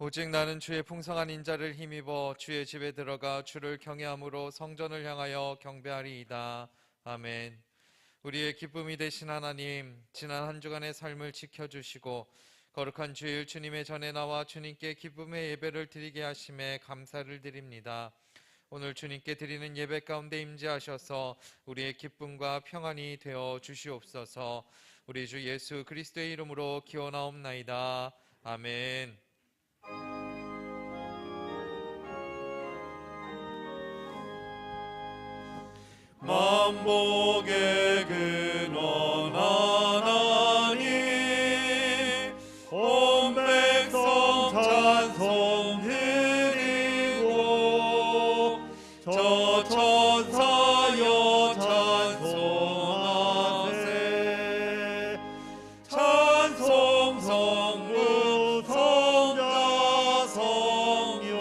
오직 나는 주의 풍성한 인자를 힘입어 주의 집에 들어가 주를 경외함으로 성전을 향하여 경배하리이다. 아멘. 우리의 기쁨이 되신 하나님, 지난 한 주간의 삶을 지켜주시고 거룩한 주일 주님의 전에 나와 주님께 기쁨의 예배를 드리게 하심에 감사를 드립니다. 오늘 주님께 드리는 예배 가운데 임재하셔서 우리의 기쁨과 평안이 되어 주시옵소서. 우리 주 예수 그리스도의 이름으로 기원하옵나이다. 아멘. 만복의 근원 하나님, 온 백성 찬송 드리고 저 천사여 찬송하세. 찬송 성부 성자 성령.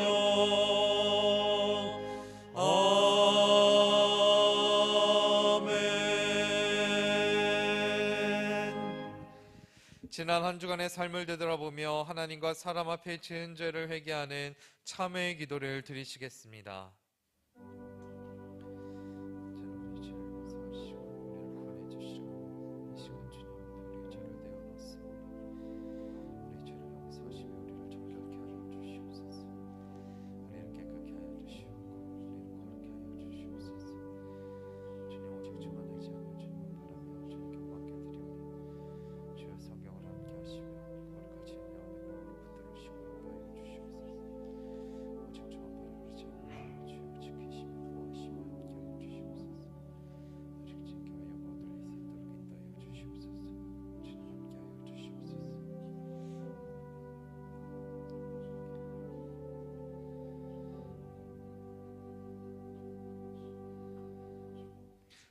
지난 한 주간의 삶을 되돌아보며 하나님과 사람 앞에 지은 죄를 회개하는 참회의 기도를 드리시겠습니다.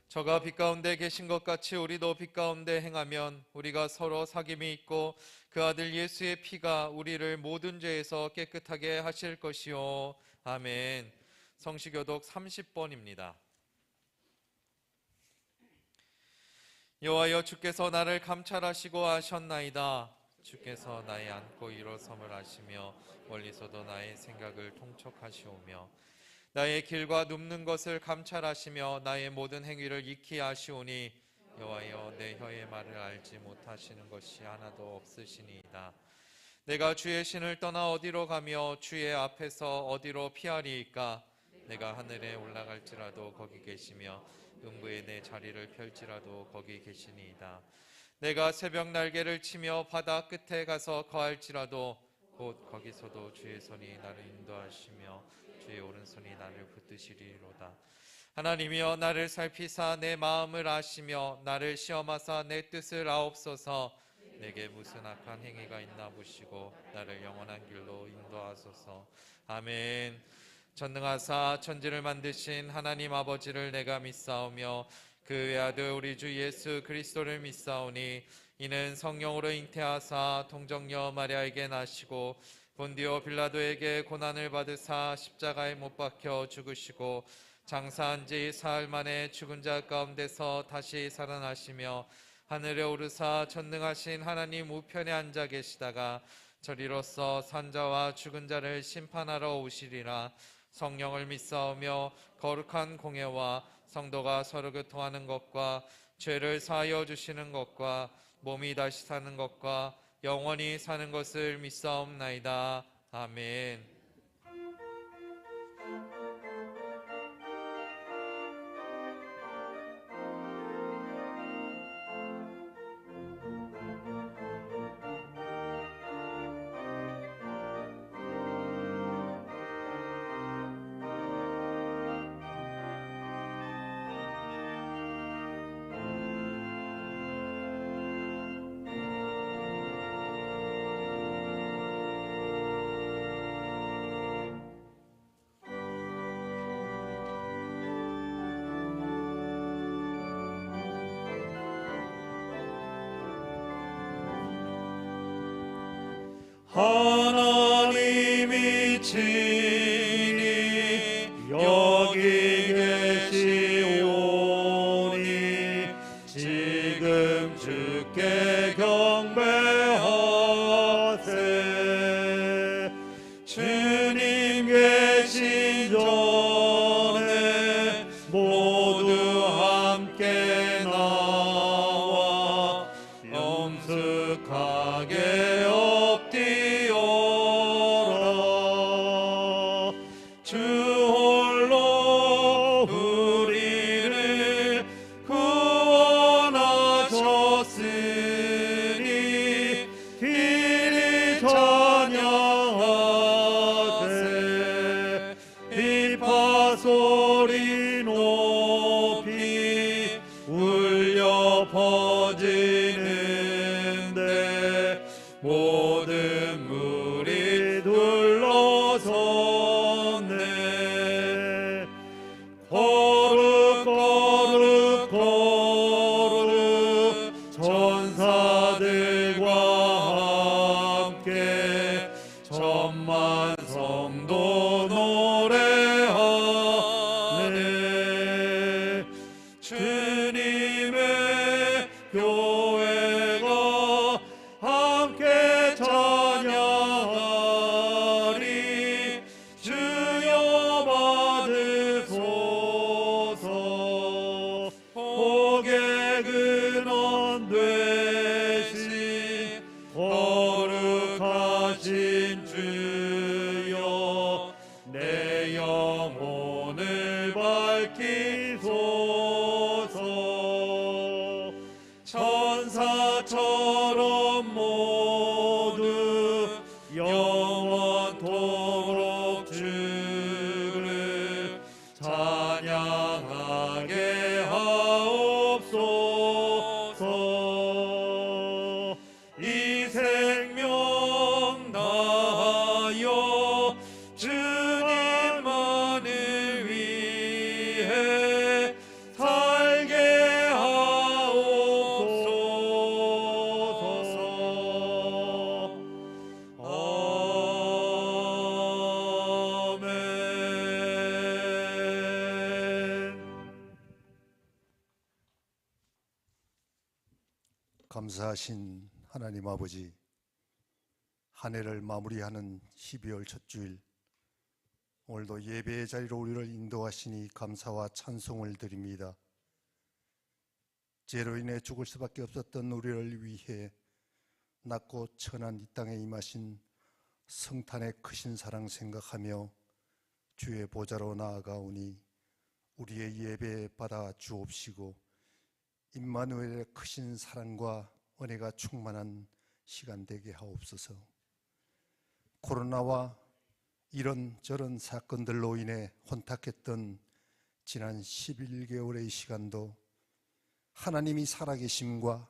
저가 빛 가운데 계신 것 같이 우리도 빛 가운데 행하면 우리가 서로 사귐이 있고 그 아들 예수의 피가 우리를 모든 죄에서 깨끗하게 하실 것이요. 아멘. 성시교독 30번입니다. 여호와여, 주께서 나를 감찰하시고 아셨나이다. 주께서 나의 앉고 일어섬을 아시며 멀리서도 나의 생각을 통촉하시오며 나의 길과 눕는 것을 감찰하시며 나의 모든 행위를 익히 아시오니 여호와여, 내 혀의 말을 알지 못하시는 것이 하나도 없으시니이다. 내가 주의 신을 떠나 어디로 가며 주의 앞에서 어디로 피하리이까? 내가 하늘에 올라갈지라도 거기 계시며 음부에 내 자리를 펼지라도 거기 계시니이다. 내가 새벽 날개를 치며 바다 끝에 가서 거할지라도 곧 거기서도 주의 손이 나를 인도하시며 주의 오른손이 나를 붙드시리로다. 하나님이여, 나를 살피사 내 마음을 아시며 나를 시험하사 내 뜻을 아옵소서. 내게 무슨 악한 행위가 있나 보시고 나를 영원한 길로 인도하소서. 아멘. 전능하사 천지를 만드신 하나님 아버지를 내가 믿사오며 그 외아들 우리 주 예수 그리스도를 믿사오니 이는 성령으로 잉태하사 동정녀 마리아에게 나시고 본디오 빌라도에게 고난을 받으사 십자가에 못 박혀 죽으시고 장사한 지 사흘 만에 죽은 자 가운데서 다시 살아나시며 하늘에 오르사 전능하신 하나님 우편에 앉아 계시다가 저리로서 산자와 죽은 자를 심판하러 오시리라. 성령을 믿사오며 거룩한 공예와 성도가 서로 교통하는 것과 죄를 사하여 주시는 것과 몸이 다시 사는 것과 영원히 사는 것을 믿사옵나이다. 아멘. 하나님이 친히 여기 계시오니 지금 주께 경배하세. 퍼지는데 모든 물이 둘러섰네. 거룩 거룩 거룩 천사들과 함께 천만 성도 노래하네. 주님의 교회가 함께 찬양하리. 주여 받으소서. 복의 근원 되신 거룩하신 주여 내 영혼을 밝히소서. 천사처럼 모두 영원토록 주를 찬양하게 하옵소서. 이 생명 다하여 주님만을 위해 살게 하옵소서. 아멘. 감사하신 하나님 아버지, 한 해를 마무리하는 12월 첫 주일, 오늘도 예배의 자리로 우리를 인도하시니 감사와 찬송을 드립니다. 죄로 인해 죽을 수밖에 없었던 우리를 위해 낮고 천한 이 땅에 임하신 성탄의 크신 사랑 생각하며 주의 보좌로 나아가오니 우리의 예배 받아 주옵시고 임마누엘의 크신 사랑과 은혜가 충만한 시간 되게 하옵소서. 코로나와 이런저런 사건들로 인해 혼탁했던 지난 11개월의 시간도 하나님이 살아계심과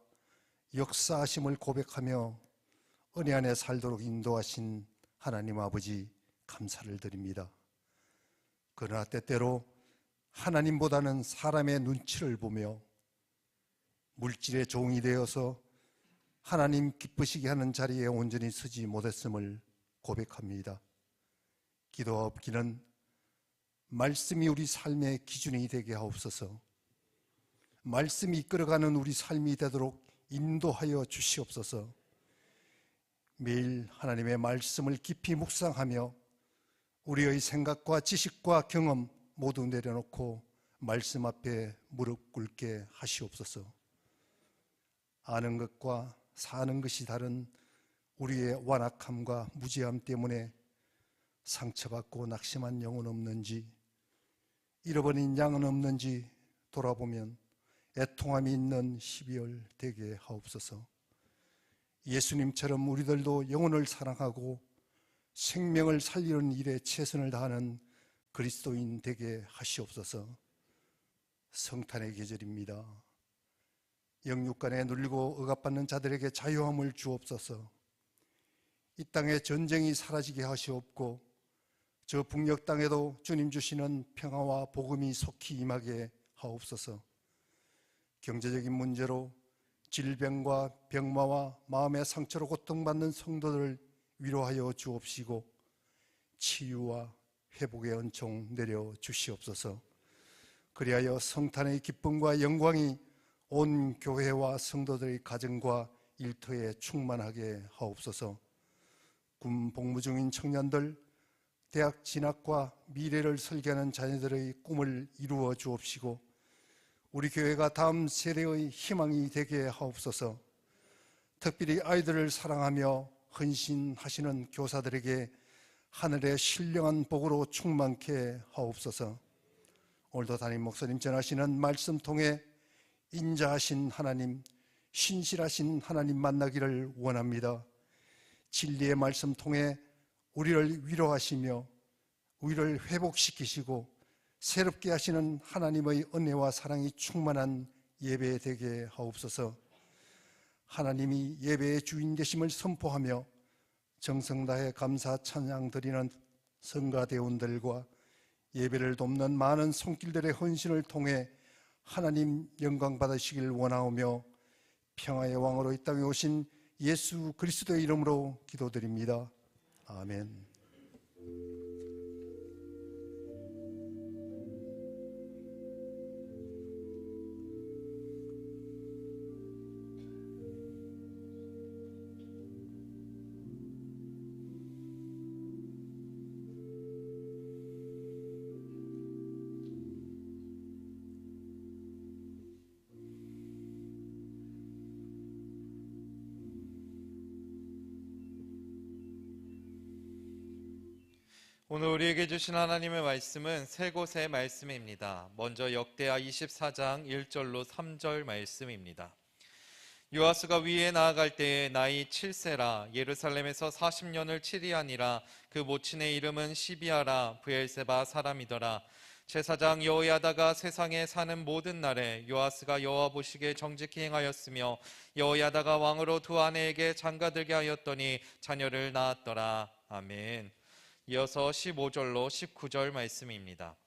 역사하심을 고백하며 은혜 안에 살도록 인도하신 하나님 아버지 감사를 드립니다. 그러나 때때로 하나님보다는 사람의 눈치를 보며 물질의 종이 되어서 하나님 기쁘시게 하는 자리에 온전히 서지 못했음을 고백합니다. 기도하옵기는 말씀이 우리 삶의 기준이 되게 하옵소서. 말씀이 이끌어가는 우리 삶이 되도록 인도하여 주시옵소서. 매일 하나님의 말씀을 깊이 묵상하며 우리의 생각과 지식과 경험 모두 내려놓고 말씀 앞에 무릎 꿇게 하시옵소서. 아는 것과 사는 것이 다른 우리의 완악함과 무지함 때문에 상처받고 낙심한 영은 없는지, 잃어버린 양은 없는지 돌아보면 애통함이 있는 12월 되게 하옵소서. 예수님처럼 우리들도 영혼을 사랑하고 생명을 살리는 일에 최선을 다하는 그리스도인 되게 하시옵소서. 성탄의 계절입니다. 영육간에 눌리고 억압받는 자들에게 자유함을 주옵소서. 이 땅에 전쟁이 사라지게 하시옵고 저 북녘 땅에도 주님 주시는 평화와 복음이 속히 임하게 하옵소서. 경제적인 문제로 질병과 병마와 마음의 상처로 고통받는 성도들을 위로하여 주옵시고 치유와 회복의 은총 내려 주시옵소서. 그리하여 성탄의 기쁨과 영광이 온 교회와 성도들의 가정과 일터에 충만하게 하옵소서. 군 복무 중인 청년들, 대학 진학과 미래를 설계하는 자녀들의 꿈을 이루어 주옵시고 우리 교회가 다음 세대의 희망이 되게 하옵소서. 특별히 아이들을 사랑하며 헌신하시는 교사들에게 하늘의 신령한 복으로 충만케 하옵소서. 오늘도 담임 목사님 전하시는 말씀 통해 인자하신 하나님, 신실하신 하나님 만나기를 원합니다. 진리의 말씀 통해 우리를 위로하시며 우리를 회복시키시고 새롭게 하시는 하나님의 은혜와 사랑이 충만한 예배되게 하옵소서. 하나님이 예배의 주인 되심을 선포하며 정성 다해 감사 찬양 드리는 성가대원들과 예배를 돕는 많은 손길들의 헌신을 통해 하나님 영광 받으시길 원하오며 평화의 왕으로 이 땅에 오신 예수 그리스도의 이름으로 기도드립니다. 아멘. 오늘 우리에게 주신 하나님의 말씀은 세 곳의 말씀입니다. 먼저 역대하 24장 1절로 3절 말씀입니다. 요아스가 위에 나아갈 때에 나이 7세라 예루살렘에서 40년을 치리하니라. 그 모친의 이름은 시비아라 브엘세바 사람이더라. 제사장 여호야다가 세상에 사는 모든 날에 요아스가 여호와 보시기에 정직히 행하였으며 여호야다가 왕으로 두 아내에게 장가들게 하였더니 자녀를 낳았더라. 아멘. 이어서 15절로 19절 말씀입니다.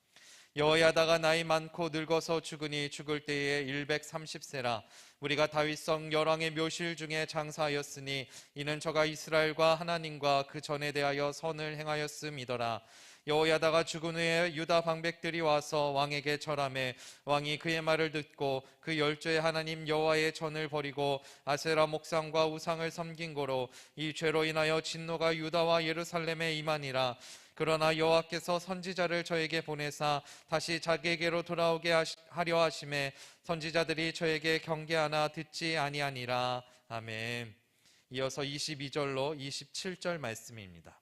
여호야다가 나이 많고 늙어서 죽으니 죽을 때에 130세라. 우리가 다윗성 열왕의 묘실 중에 장사하였으니 이는 저가 이스라엘과 하나님과 그 전에 대하여 선을 행하였음이더라. 여호야다가 죽은 후에 유다 방백들이 와서 왕에게 절하매 왕이 그의 말을 듣고 그 열조의 하나님 여호와의 전을 버리고 아세라 목상과 우상을 섬긴 고로 이 죄로 인하여 진노가 유다와 예루살렘에 임하니라. 그러나 여호와께서 선지자를 저에게 보내사 다시 자기에게로 돌아오게 하려 하심에 선지자들이 저에게 경계하나 듣지 아니하니라. 아멘. 이어서 22절로 27절 말씀입니다.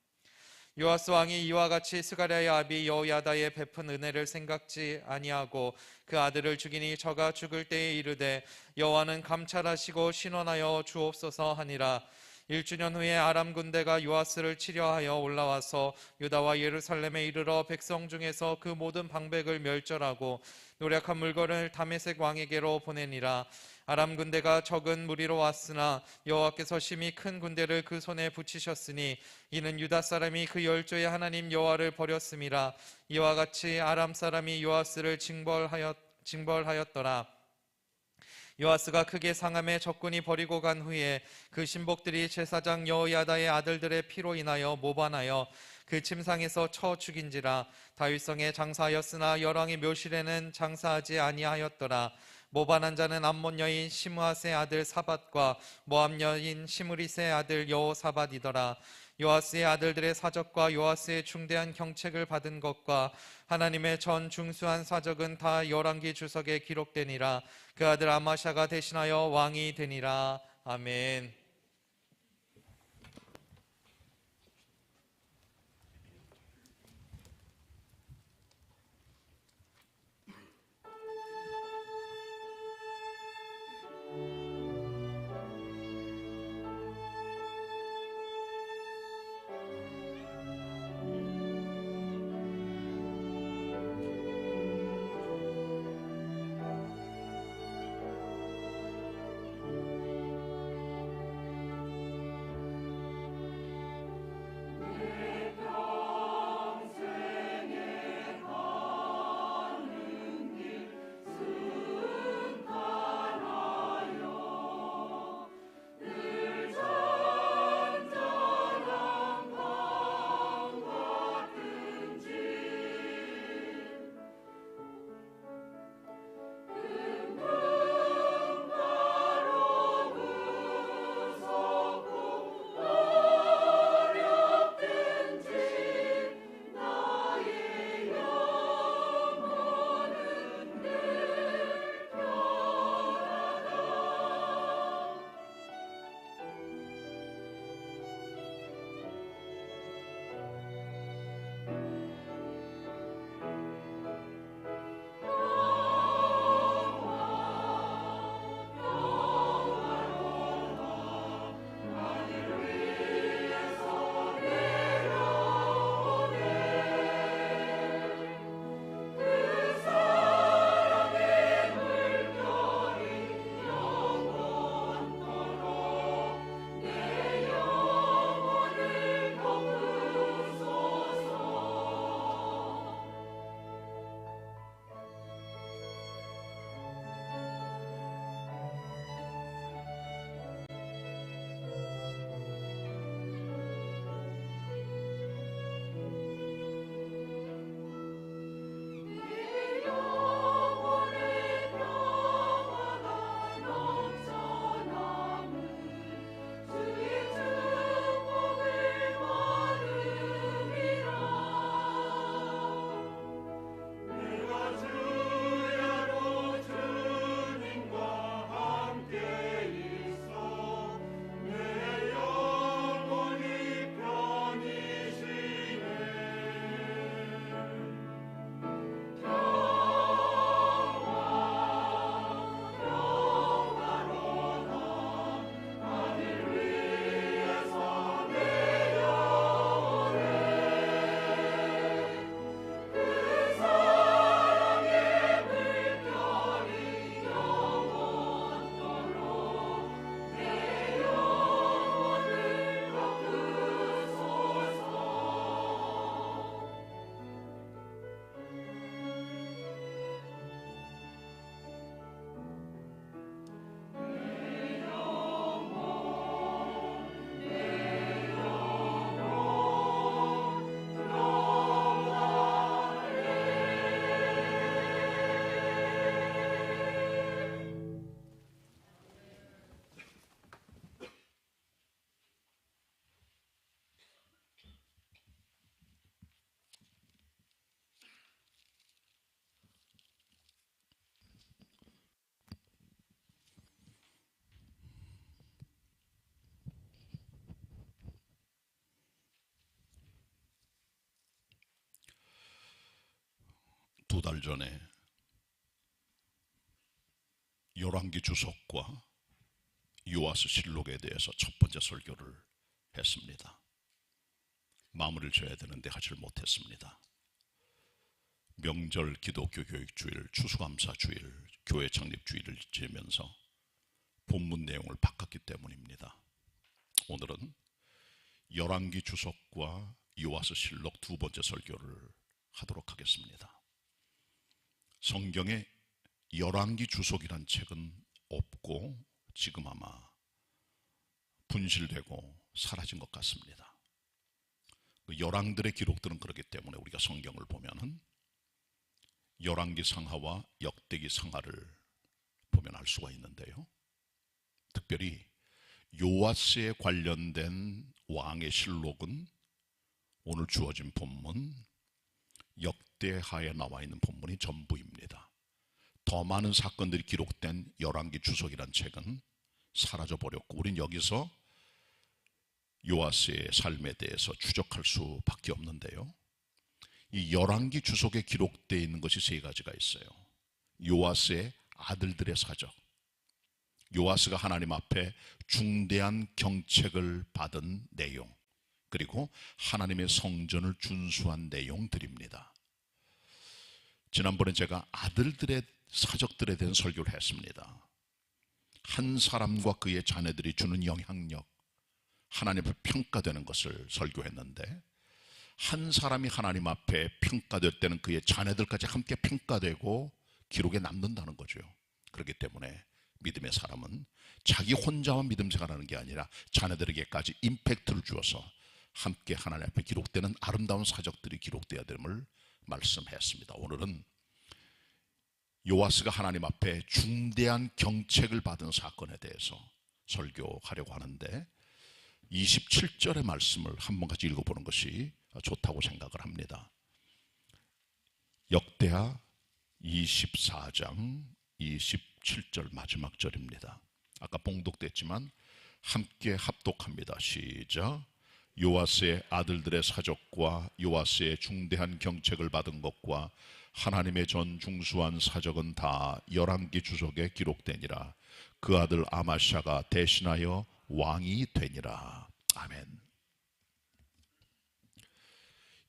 요아스 왕이 이와 같이 스가랴의 아비 여호야다의 베푼 은혜를 생각지 아니하고 그 아들을 죽이니 저가 죽을 때에 이르되 여호와는 감찰하시고 신원하여 주옵소서 하니라. 1주년 후에 아람 군대가 요아스를 치려하여 올라와서 유다와 예루살렘에 이르러 백성 중에서 그 모든 방백을 멸절하고 노력한 물건을 다메섹 왕에게로 보내니라. 아람 군대가 적은 무리로 왔으나 여호와께서 심히 큰 군대를 그 손에 붙이셨으니 이는 유다 사람이 그 열조의 하나님 여호와를 버렸음이라. 이와 같이 아람 사람이 요아스를 징벌하였더라. 요아스가 크게 상함에 적군이 버리고 간 후에 그 신복들이 제사장 여호야다의 아들들의 피로 인하여 모반하여 그 침상에서 쳐 죽인지라. 다윗성에 장사하였으나 열왕의 묘실에는 장사하지 아니하였더라. 모반한 자는 암몬 여인 시므아스의 아들 사밧과 모압 여인 시므리스의 아들 여호사밧이더라. 요아스의 아들들의 사적과 요아스의 중대한 경책을 받은 것과 하나님의 전 중수한 사적은 다 열왕기 주석에 기록되니라. 그 아들 아마샤가 대신하여 왕이 되니라. 아멘. 달 전에 열왕기 주석과 요아스 실록에 대해서 첫 번째 설교를 했습니다. 마무리를 져야 되는데 하질 못했습니다. 명절 기독교 교육주일, 추수감사주일, 교회 창립주일을 지으면서 본문 내용을 바꿨기 때문입니다. 오늘은 열왕기 주석과 요아스 실록 두 번째 설교를 하도록 하겠습니다. 성경에 열왕기 주석이란 책은 없고 지금 아마 분실되고 사라진 것 같습니다. 열왕들의 기록들은 그렇기 때문에 우리가 성경을 보면은 열왕기 상하와 역대기 상하를 보면 알 수가 있는데요. 특별히 요아스에 관련된 왕의 실록은 오늘 주어진 본문 역대하에 나와 있는 본문이 전부입니다. 더 많은 사건들이 기록된 열왕기 주석이란 책은 사라져버렸고 우린 여기서 요아스의 삶에 대해서 추적할 수밖에 없는데요. 이 열왕기 주석에 기록되어 있는 것이 세 가지가 있어요. 요아스의 아들들의 사적, 요아스가 하나님 앞에 중대한 경책을 받은 내용, 그리고 하나님의 성전을 준수한 내용들입니다. 지난번에 제가 아들들의 사적들에 대한 설교를 했습니다. 한 사람과 그의 자녀들이 주는 영향력, 하나님 앞에 평가되는 것을 설교했는데 한 사람이 하나님 앞에 평가될 때는 그의 자녀들까지 함께 평가되고 기록에 남는다는 거죠. 그렇기 때문에 믿음의 사람은 자기 혼자만 믿음 생활하는 게 아니라 자녀들에게까지 임팩트를 주어서 함께 하나님 앞에 기록되는 아름다운 사적들이 기록되어야 됨을 말씀했습니다. 오늘은 요아스가 하나님 앞에 중대한 경책을 받은 사건에 대해서 설교하려고 하는데 27절의 말씀을 한번 같이 읽어보는 것이 좋다고 생각을 합니다. 역대하 24장 27절 마지막 절입니다. 아까 봉독됐지만 함께 합독합니다. 시작. 요아스의 아들들의 사적과 요아스의 중대한 경책을 받은 것과 하나님의 전 중수한 사적은 다 열왕기 주석에 기록되니라. 그 아들 아마샤가 대신하여 왕이 되니라. 아멘.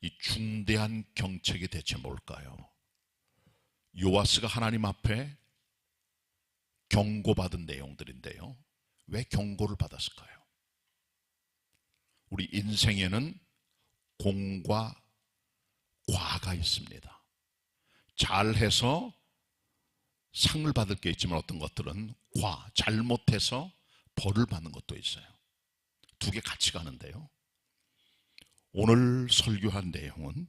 이 중대한 경책이 대체 뭘까요? 요아스가 하나님 앞에 경고받은 내용들인데요. 왜 경고를 받았을까요? 우리 인생에는 공과 과가 있습니다. 잘해서 상을 받을 게 있지만 어떤 것들은 과, 잘못해서 벌을 받는 것도 있어요. 두 개 같이 가는데요. 오늘 설교한 내용은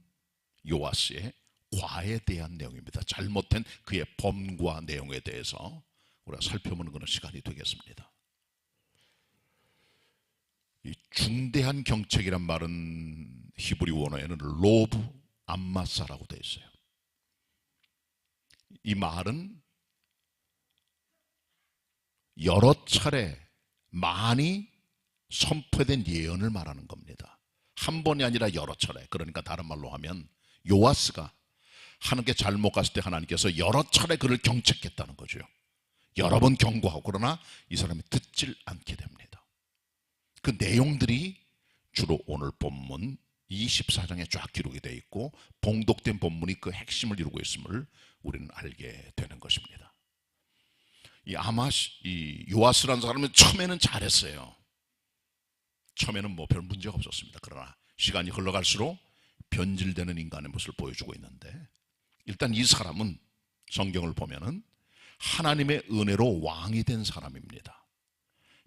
요아스의 과에 대한 내용입니다. 잘못된 그의 범과 내용에 대해서 우리가 살펴보는 그런 시간이 되겠습니다. 이 중대한 경책이란 말은 히브리 원어에는 로브 암마사라고 되어 있어요. 이 말은 여러 차례 많이 선포된 예언을 말하는 겁니다. 한 번이 아니라 여러 차례. 그러니까 다른 말로 하면 요아스가 하나님께 잘못 갔을 때 하나님께서 여러 차례 그를 경책했다는 거죠. 여러 번 경고하고 그러나 이 사람이 듣질 않게 됩니다. 그 내용들이 주로 오늘 본문 24장에 쫙 기록이 되어 있고 봉독된 본문이 그 핵심을 이루고 있음을 우리는 알게 되는 것입니다. 이 요아스라는 사람은 처음에는 잘했어요. 처음에는 뭐 별 문제가 없었습니다. 그러나 시간이 흘러갈수록 변질되는 인간의 모습을 보여주고 있는데 일단 이 사람은 성경을 보면은 하나님의 은혜로 왕이 된 사람입니다.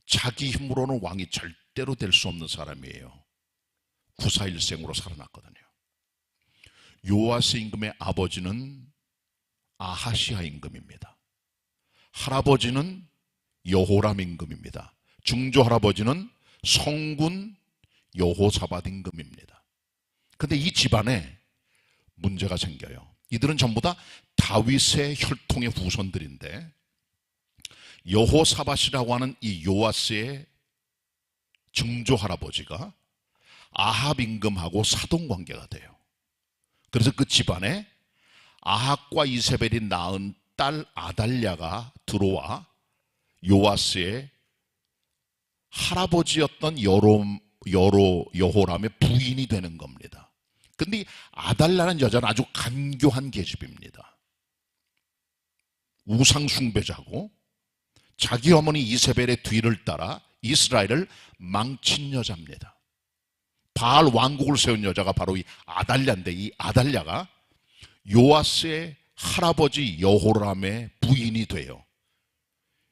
자기 힘으로는 왕이 절대로 될 수 없는 사람이에요. 구사일생으로 살아났거든요. 요아스 임금의 아버지는 아하시아 임금입니다. 할아버지는 여호람 임금입니다. 증조 할아버지는 성군 여호사밧 임금입니다. 그런데 이 집안에 문제가 생겨요. 이들은 전부 다 다윗의 혈통의 후손들인데 여호사밧이라고 하는 이 요아스의 증조 할아버지가 아합 임금하고 사돈 관계가 돼요. 그래서 그 집안에 아합과 이세벨이 낳은 딸 아달랴가 들어와 요아스의 할아버지였던 여호람의 부인이 되는 겁니다. 근데 이 아달랴는 여자는 아주 간교한 계집입니다. 우상 숭배자고 자기 어머니 이세벨의 뒤를 따라 이스라엘을 망친 여자입니다. 바알 왕국을 세운 여자가 바로 이 아달랴인데, 이 아달랴가 요아스의 할아버지 여호람의 부인이 돼요.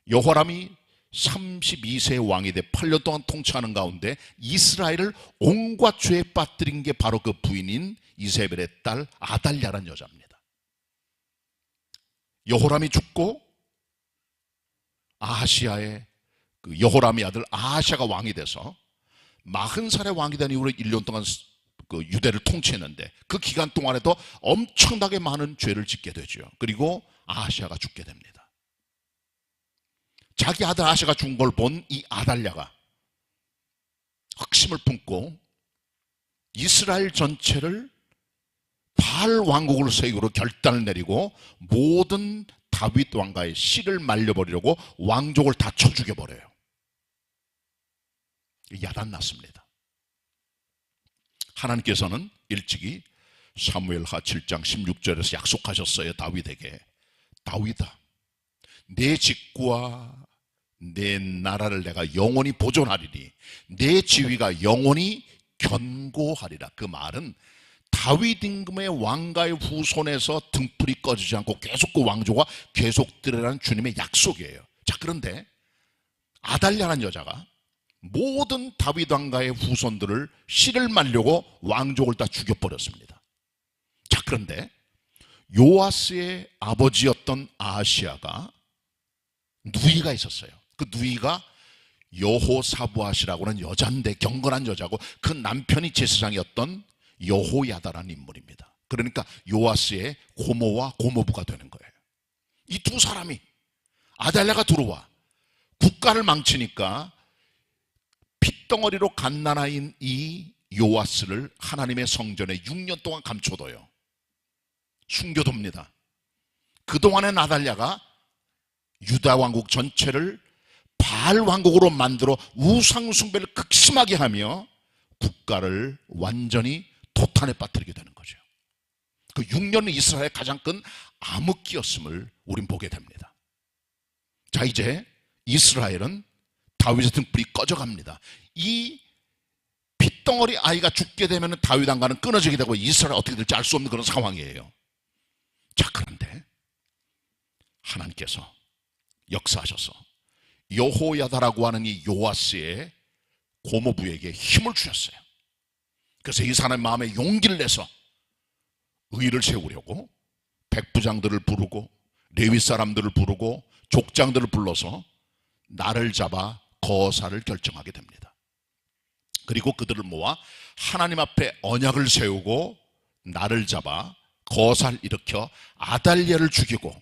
여호람이 32세의 왕이 돼 8년 동안 통치하는 가운데 이스라엘을 온갖 죄에 빠뜨린 게 바로 그 부인인 이세벨의 딸 아달랴라는 여자입니다. 여호람이 죽고 아하시아의 그 여호람의 아들 아하시아가 왕이 돼서 40살의 왕이 된 이후로 1년 동안 그 유대를 통치했는데, 그 기간 동안에도 엄청나게 많은 죄를 짓게 되죠. 그리고 아하시아가 죽게 됩니다. 자기 아들 아하시아가 죽은 걸 본 이 아달랴가 확심을 품고 이스라엘 전체를 바알 왕국을 세우기로 결단을 내리고 모든 다윗 왕가의 씨를 말려버리려고 왕족을 다 쳐 죽여버려요. 야단났습니다. 하나님께서는 일찍이 사무엘하 7장 16절에서 약속하셨어요. 다윗에게, 다윗아, 내 직구와 내 나라를 내가 영원히 보존하리니 내 지위가 영원히 견고하리라. 그 말은 다윗 임금의 왕가의 후손에서 등불이 꺼지지 않고 계속 그 왕조가 계속되리라는 주님의 약속이에요. 자, 그런데 아달랴라는 여자가 모든 다윗 왕가의 후손들을 씨를 말려고 왕족을 다 죽여버렸습니다. 자, 그런데 요아스의 아버지였던 아하시아가 누이가 있었어요. 그 누이가 여호사부앗이라고 하는 여자인데, 경건한 여자고, 그 남편이 제사장이었던 여호야다라는 인물입니다. 그러니까 요아스의 고모와 고모부가 되는 거예요. 이 두 사람이, 아달랴가 들어와 국가를 망치니까 핏덩어리로 갓난아인 이 요아스를 하나님의 성전에 6년 동안 감춰둬요. 숨겨둡니다. 그동안의 아달랴가 유다 왕국 전체를 바알 왕국으로 만들어 우상 숭배를 극심하게 하며 국가를 완전히 도탄에 빠뜨리게 되는 거죠. 그 6년은 이스라엘의 가장 큰 암흑기였음을 우린 보게 됩니다. 자, 이제 이스라엘은 다윗의 등불이 꺼져갑니다. 이 핏덩어리 아이가 죽게 되면 다윗 왕가는 끊어지게 되고 이스라엘 어떻게 될지 알 수 없는 그런 상황이에요. 자, 그런데 하나님께서 역사하셔서 여호야다라고 하는 이 요아스의 고모부에게 힘을 주셨어요. 그래서 이 사람의 마음에 용기를 내서 의를 세우려고 백부장들을 부르고 레위 사람들을 부르고 족장들을 불러서 나를 잡아 거사를 결정하게 됩니다. 그리고 그들을 모아 하나님 앞에 언약을 세우고 나를 잡아 거사를 일으켜 아달랴를 죽이고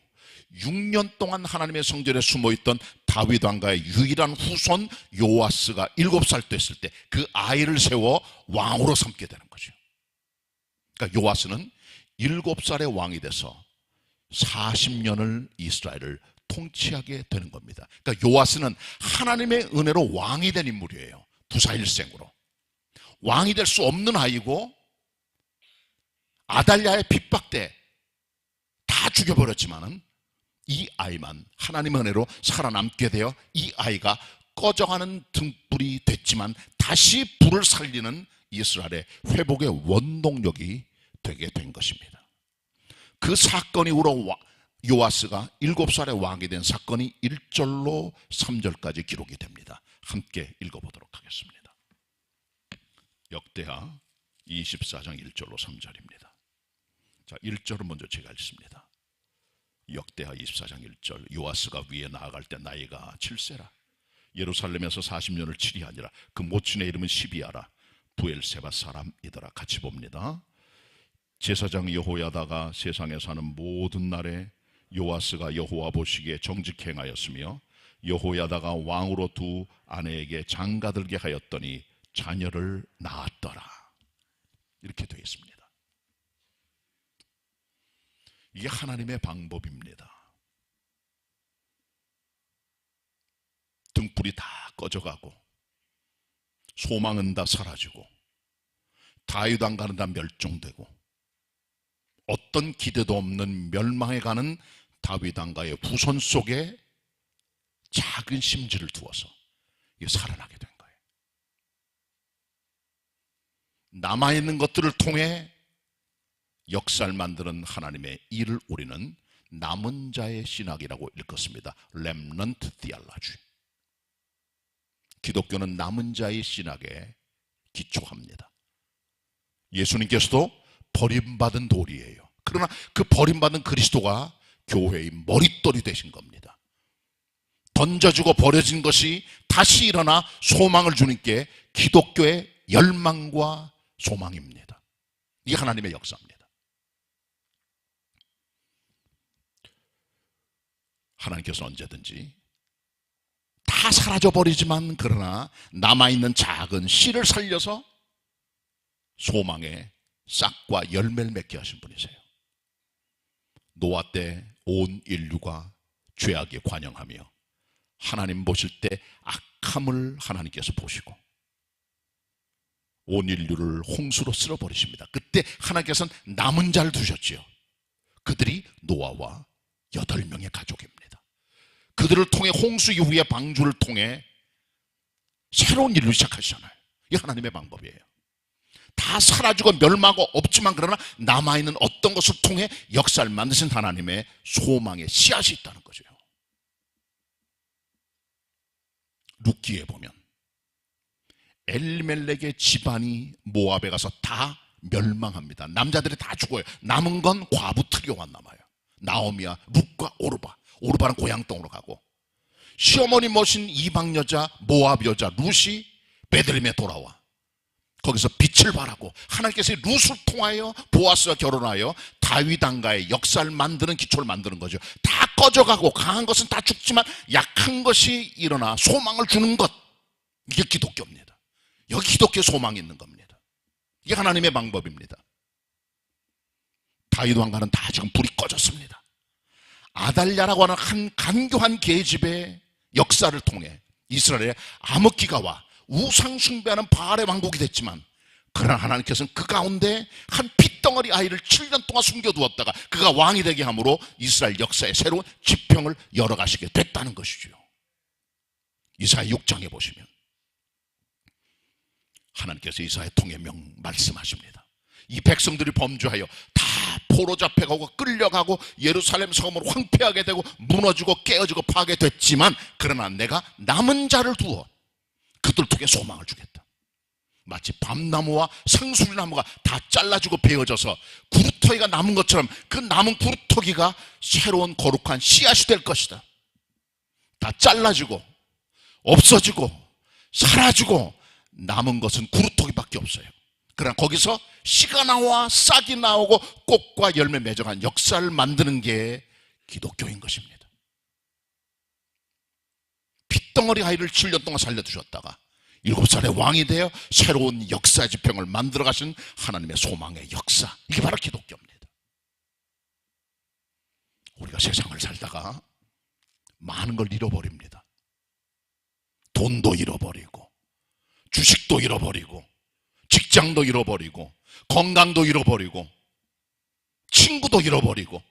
6년 동안 하나님의 성전에 숨어있던 다윗 왕가의 유일한 후손 요아스가 7살 됐을 때 그 아이를 세워 왕으로 삼게 되는 거죠. 그러니까 요아스는 7살의 왕이 돼서 40년을 이스라엘을 통치하게 되는 겁니다. 그러니까 요아스는 하나님의 은혜로 왕이 된 인물이에요. 부사일생으로. 왕이 될 수 없는 아이고 아달랴의 핍박 때 다 죽여버렸지만은 이 아이만 하나님의 은혜로 살아남게 되어 이 아이가 꺼져가는 등불이 됐지만 다시 불을 살리는 이스라엘의 회복의 원동력이 되게 된 것입니다. 그 사건이 이후로 요아스가 7살의 왕이 된 사건이 1절로 3절까지 기록이 됩니다. 함께 읽어보도록 하겠습니다. 역대하 24장 1절로 3절입니다. 자, 1절은 먼저 제가 읽습니다. 역대하 24장 1절. 요아스가 위에 나아갈 때 나이가 7세라. 예루살렘에서 40년을 치리하니라. 그 모친의 이름은 시비아라. 부엘세바 사람이더라. 같이 봅니다. 제사장 여호야다가 세상에 사는 모든 날에 요아스가 여호와 보시기에 정직 행하였으며 여호야다가 왕으로 두 아내에게 장가들게 하였더니 자녀를 낳았더라. 이렇게 되어 있습니다. 이게 하나님의 방법입니다. 등불이 다 꺼져가고 소망은 다 사라지고 다윗 왕가는 다 멸종되고 어떤 기대도 없는 멸망해가는 다윗 왕가의 후손 속에 작은 심지를 두어서 이게 살아나게 된 거예요. 남아있는 것들을 통해 역사를 만드는 하나님의 일을 우리는 남은 자의 신학이라고 읽었습니다. Remnant Theology. 기독교는 남은 자의 신학에 기초합니다. 예수님께서도 버림받은 돌이에요. 그러나 그 버림받은 그리스도가 교회의 머릿돌이 되신 겁니다. 던져주고 버려진 것이 다시 일어나 소망을 주는 게 기독교의 열망과 소망입니다. 이게 하나님의 역사입니다. 하나님께서 언제든지 다 사라져버리지만 그러나 남아있는 작은 씨를 살려서 소망의 싹과 열매를 맺게 하신 분이세요. 노아 때 온 인류가 죄악에 관영하며 하나님 보실 때 악함을 하나님께서 보시고 온 인류를 홍수로 쓸어버리십니다. 그때 하나님께서는 남은 자를 두셨지요. 그들이 노아와 8명의 가족입니다. 그들을 통해 홍수 이후의 방주를 통해 새로운 인류를 시작하시잖아요. 이게 하나님의 방법이에요. 다 사라지고 멸망하고 없지만 그러나 남아있는 어떤 것을 통해 역사를 만드신 하나님의 소망의 씨앗이 있다는 거죠. 룻기에 보면 엘리멜렉의 집안이 모압에 가서 다 멸망합니다. 남자들이 다 죽어요. 남은 건 과부 트리오만 남아요. 나오미와 룻과 오르바. 오르바는 고향 땅으로 가고 시어머니 모신 이방 여자 모압 여자 룻이 베들레헴에 돌아와 거기서 빛을 발하고 하나님께서 룻을 통하여 보아스와 결혼하여 다윗 왕가의 역사를 만드는 기초를 만드는 거죠. 다 꺼져가고 강한 것은 다 죽지만 약한 것이 일어나 소망을 주는 것, 이게 기독교입니다. 여기 기독교의 소망이 있는 겁니다. 이게 하나님의 방법입니다. 다윗 왕가는 다 지금 불이 꺼졌습니다. 아달랴라고 하는 한 간교한 계집의 역사를 통해 이스라엘에 암흑기가 와 우상 숭배하는 바알의 왕국이 됐지만 그러나 하나님께서는 그 가운데 한 핏덩어리 아이를 7년 동안 숨겨두었다가 그가 왕이 되게 함으로 이스라엘 역사에 새로운 지평을 열어가시게 됐다는 것이죠. 이사야 6장에 보시면 하나님께서 이사야 통해 말씀하십니다. 이 백성들이 범죄하여 다 포로 잡혀가고 끌려가고 예루살렘 성을 황폐하게 되고 무너지고 깨어지고 파괴됐지만 그러나 내가 남은 자를 두어 그들 통해 소망을 주겠다. 마치 밤나무와 상수리나무가 다 잘라지고 베어져서 구루터기가 남은 것처럼 그 남은 구루터기가 새로운 거룩한 씨앗이 될 것이다. 다 잘라지고 없어지고 사라지고 남은 것은 구루터기밖에 없어요. 그러나 거기서 씨가 나와 싹이 나오고 꽃과 열매 맺어간 역사를 만드는 게 기독교인 것입니다. 핏덩어리 아이를 7년 동안 살려두셨다가 7살에 왕이 되어 새로운 역사 지평을 만들어 가신 하나님의 소망의 역사, 이게 바로 기독교입니다. 우리가 세상을 살다가 많은 걸 잃어버립니다. 돈도 잃어버리고 주식도 잃어버리고 직장도 잃어버리고 건강도 잃어버리고 친구도 잃어버리고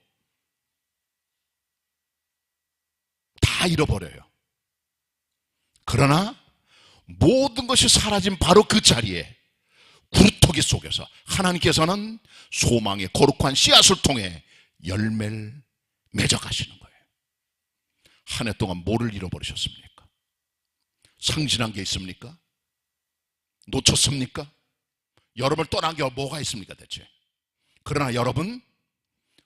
다 잃어버려요. 그러나 모든 것이 사라진 바로 그 자리에 구루터기 속에서 하나님께서는 소망의 거룩한 씨앗을 통해 열매를 맺어가시는 거예요. 한 해 동안 뭐를 잃어버리셨습니까? 상실한 게 있습니까? 놓쳤습니까? 여러분을 떠난 게 뭐가 있습니까 대체? 그러나 여러분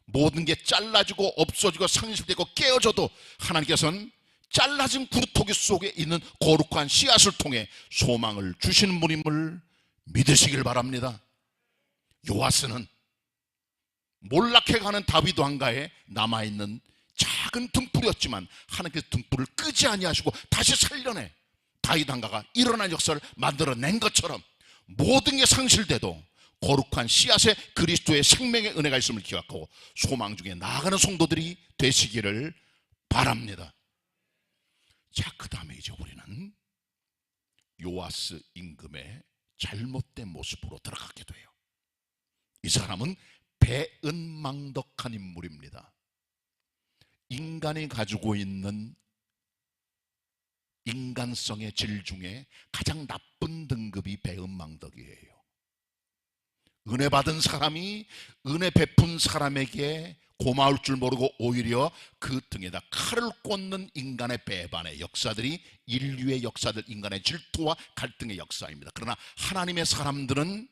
모든 게 잘라지고 없어지고 상실되고 깨어져도 하나님께서는 잘라진 구루터기 속에 있는 거룩한 씨앗을 통해 소망을 주시는 분임을 믿으시길 바랍니다. 요아스는 몰락해가는 다윗 왕가에 남아있는 작은 등불이었지만 하나님께서 등불을 끄지 아니하시고 다시 살려내 다윗 왕가가 일어난 역사를 만들어낸 것처럼 모든 게 상실돼도 거룩한 씨앗에 그리스도의 생명의 은혜가 있음을 기억하고 소망 중에 나아가는 성도들이 되시기를 바랍니다. 자, 그 다음에 이제 우리는 요아스 임금의 잘못된 모습으로 들어가게 돼요. 이 사람은 배은망덕한 인물입니다. 인간이 가지고 있는 인간성의 질 중에 가장 나쁜 등급이 배은망덕이에요. 은혜 받은 사람이 은혜 베푼 사람에게 고마울 줄 모르고 오히려 그 등에다 칼을 꽂는 인간의 배반의 역사들이 인류의 역사들, 인간의 질투와 갈등의 역사입니다. 그러나 하나님의 사람들은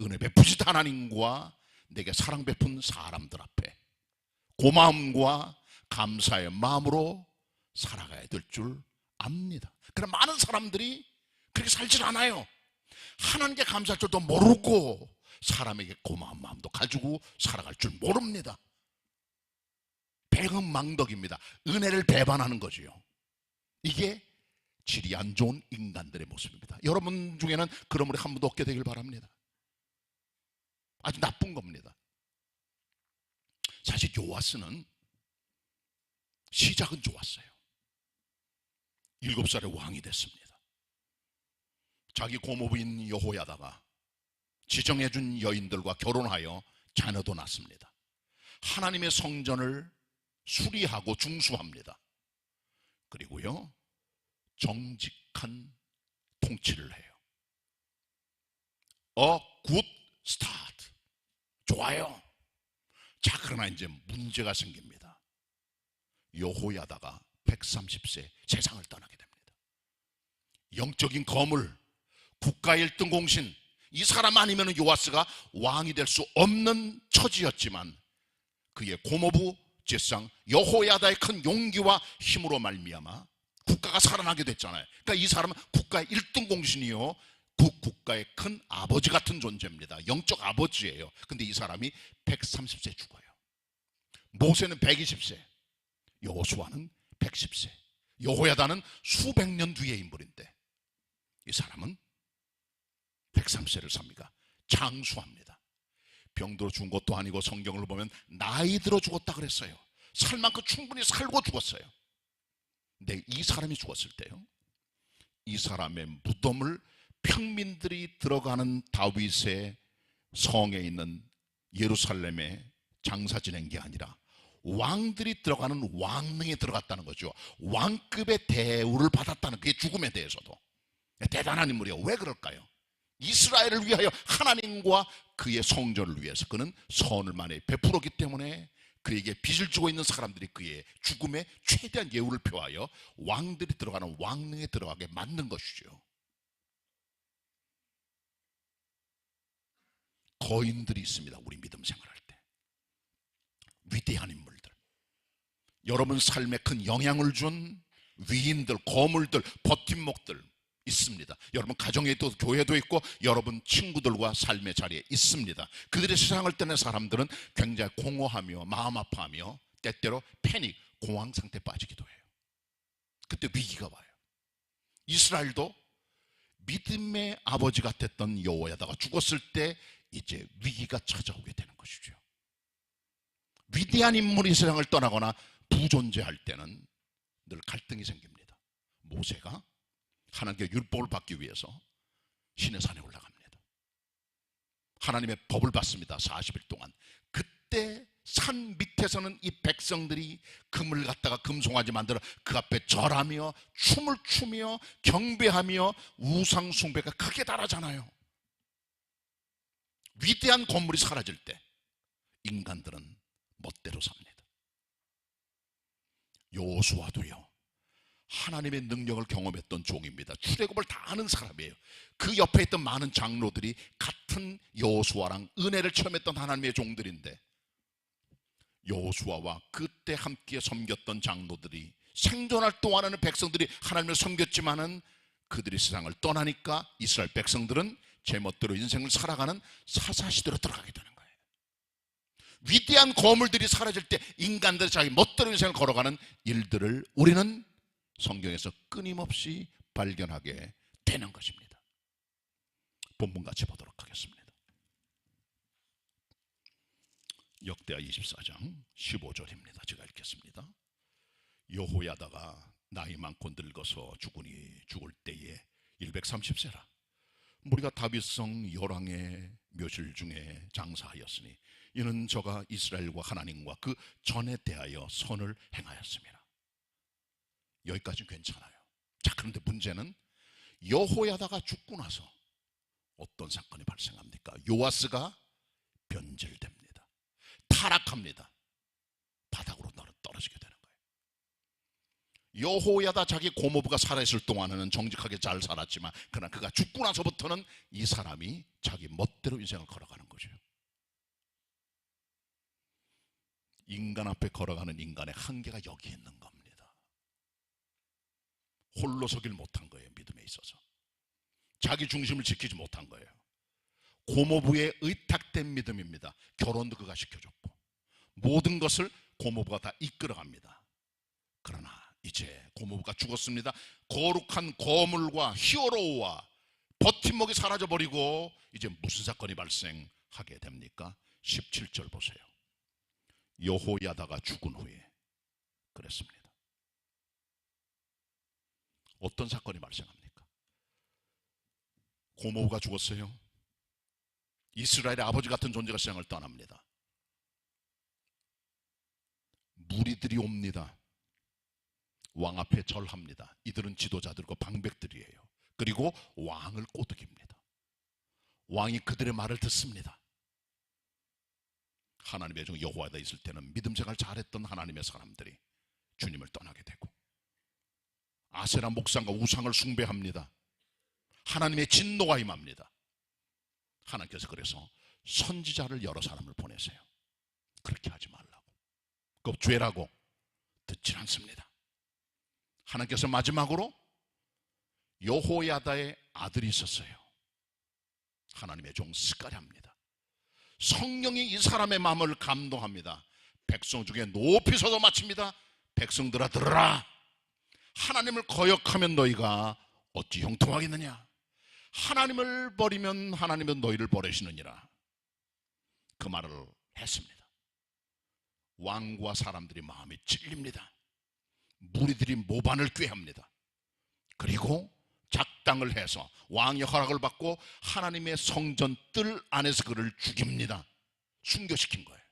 은혜 베푸시다 하나님과 내게 사랑 베푼 사람들 앞에 고마움과 감사의 마음으로 살아가야 될 줄 압니다. 그러나 많은 사람들이 그렇게 살질 않아요. 하나님께 감사할 줄도 모르고 사람에게 고마운 마음도 가지고 살아갈 줄 모릅니다. 배은망덕입니다. 은혜를 배반하는 거지요. 이게 질이 안 좋은 인간들의 모습입니다. 여러분 중에는 그런 분이 한 분도 없게 되길 바랍니다. 아주 나쁜 겁니다. 사실 요아스는 시작은 좋았어요. 7살에 왕이 됐습니다. 자기 고모부인 여호야다가 지정해준 여인들과 결혼하여 자녀도 낳습니다. 하나님의 성전을 수리하고 중수합니다. 그리고요, 정직한 통치를 해요. good start. 좋아요. 자, 그러나 이제 문제가 생깁니다. 여호야다가 130세 세상을 떠나게 됩니다. 영적인 거물, 국가 1등 공신, 이 사람 아니면 요아스가 왕이 될 수 없는 처지였지만 그의 고모부 제상 여호야다의 큰 용기와 힘으로 말미암아 국가가 살아나게 됐잖아요. 그러니까 이 사람은 국가의 1등 공신이요, 그 국가의 큰 아버지 같은 존재입니다. 영적 아버지예요. 근데 이 사람이 130세 죽어요. 모세는 120세, 여호수아는 110세, 여호야다는 수백 년 뒤의 인물인데 이 사람은 130세를 삽니까? 장수합니다. 병들어 죽은 것도 아니고 성경을 보면 나이 들어 죽었다 그랬어요. 살 만큼 충분히 살고 죽었어요. 근데 이 사람이 죽었을 때요, 이 사람의 무덤을 평민들이 들어가는 다윗의 성에 있는 예루살렘에 장사 지낸 게 아니라 왕들이 들어가는 왕릉에 들어갔다는 거죠. 왕급의 대우를 받았다는, 그게 죽음에 대해서도 대단한 인물이에요. 왜 그럴까요? 이스라엘을 위하여, 하나님과 그의 성전을 위해서 그는 선을 많이 베풀었기 때문에 그에게 빚을 지고 있는 사람들이 그의 죽음에 최대한 예우를 표하여 왕들이 들어가는 왕릉에 들어가게 만든 것이죠. 거인들이 있습니다. 우리 믿음 생활할 때 위대한 인물들, 여러분 삶에 큰 영향을 준 위인들, 거물들, 버팀목들 있습니다. 여러분 가정에도 교회도 있고 여러분 친구들과 삶의 자리에 있습니다. 그들의 세상을 떠난 사람들은 굉장히 공허하며 마음 아파하며 때때로 패닉, 공황 상태에 빠지기도 해요. 그때 위기가 와요. 이스라엘도 믿음의 아버지 같았던 여호야다가 죽었을 때 이제 위기가 찾아오게 되는 것이죠. 위대한 인물이 세상을 떠나거나 부존재할 때는 늘 갈등이 생깁니다. 모세가 하나님께 율법을 받기 위해서 시내산에 올라갑니다. 하나님의 법을 받습니다. 40일 동안. 그때 산 밑에서는 이 백성들이 금을 갖다가 금송아지 만들어 그 앞에 절하며 춤을 추며 경배하며 우상 숭배가 크게 달하잖아요. 위대한 건물이 사라질 때 인간들은 멋대로 삽니다. 여호수아도요, 하나님의 능력을 경험했던 종입니다. 출애굽을 다 아는 사람이에요. 그 옆에 있던 많은 장로들이 같은 여호수아랑 은혜를 체험했던 하나님의 종들인데 여호수아와 그때 함께 섬겼던 장로들이 생존할 동안에는 백성들이 하나님을 섬겼지만은 그들이 세상을 떠나니까 이스라엘 백성들은 제멋대로 인생을 살아가는 사사시대로 들어가게 되는 거예요. 위대한 거물들이 사라질 때 인간들이 자기 멋대로 인생을 걸어가는 일들을 우리는 성경에서 끊임없이 발견하게 되는 것입니다. 본문 같이 보도록 하겠습니다. 역대하 24장 15절입니다. 제가 읽겠습니다. 여호야다가 나이 많고 늙어서 죽을 때에 130세라. 무리가 다윗성 요랑의 묘실 중에 장사하였으니 이는 저가 이스라엘과 하나님과 그 전에 대하여 선을 행하였습니다. 여기까지 괜찮아요. 자, 그런데 문제는 여호야다가 죽고 나서 어떤 사건이 발생합니까? 요아스가 변질됩니다. 타락합니다. 바닥으로 떨어지게 되는 거예요. 여호야다 자기 고모부가 살아있을 동안에는 정직하게 잘 살았지만 그러나 그가 죽고 나서부터는 이 사람이 자기 멋대로 인생을 걸어가는 거죠. 인간 앞에 걸어가는 인간의 한계가 여기 있는 겁니다. 홀로 서길 못한 거예요. 믿음에 있어서 자기 중심을 지키지 못한 거예요. 고모부의 의탁된 믿음입니다. 결혼도 그가 시켜줬고 모든 것을 고모부가 다 이끌어갑니다. 그러나 이제 고모부가 죽었습니다. 거룩한 거물과 히어로와 버팀목이 사라져버리고 이제 무슨 사건이 발생하게 됩니까? 17절 보세요. 여호야다가 죽은 후에 그랬습니다. 어떤 사건이 발생합니까? 고모부가 죽었어요. 이스라엘의 아버지 같은 존재가 세상을 떠납니다. 무리들이 옵니다. 왕 앞에 절합니다. 이들은 지도자들과 방백들이에요. 그리고 왕을 꼬드깁니다. 왕이 그들의 말을 듣습니다. 하나님의 종 여호와가 있을 때는 믿음 생활 잘했던 하나님의 사람들이 주님을 떠나게 되고 아세라 목상과 우상을 숭배합니다. 하나님의 진노가 임합니다. 하나님께서 그래서 선지자를 여러 사람을 보내세요. 그렇게 하지 말라고. 그거 죄라고 듣질 않습니다. 하나님께서 마지막으로 여호야다의 아들이 있었어요. 하나님의 종 스가랴입니다. 성령이 이 사람의 마음을 감동합니다. 백성 중에 높이 서서 마칩니다. 백성들아 들으라. 하나님을 거역하면 너희가 어찌 형통하겠느냐. 하나님을 버리면 하나님은 너희를 버리시느니라. 그 말을 했습니다. 왕과 사람들이 마음이 찔립니다. 무리들이 모반을 꾀합니다. 그리고 작당을 해서 왕의 허락을 받고 하나님의 성전 뜰 안에서 그를 죽입니다. 순교시킨 거예요.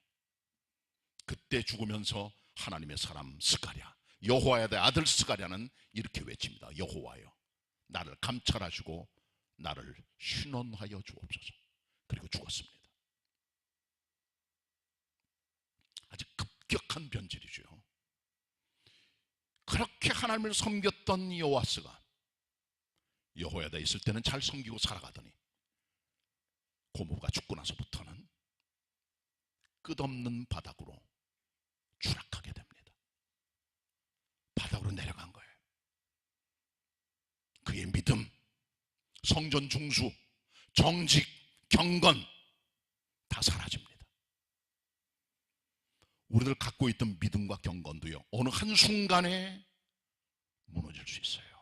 그때 죽으면서 하나님의 사람 스가랴, 여호와의 아들 스가랴는 이렇게 외칩니다. 여호와여, 나를 감찰하시고 나를 신원하여 주옵소서. 그리고 죽었습니다. 아주 급격한 변질이죠. 그렇게 하나님을 섬겼던 요아스가 여호야다 있을 때는 잘 섬기고 살아가더니 고모부가 죽고 나서부터는 끝없는 바닥으로 추락하게 됩니다. 바닥으로 내려간 거예요. 그의 믿음, 성전 중수, 정직, 경건 다 사라집니다. 우리들 갖고 있던 믿음과 경건도요, 어느 한순간에 무너질 수 있어요.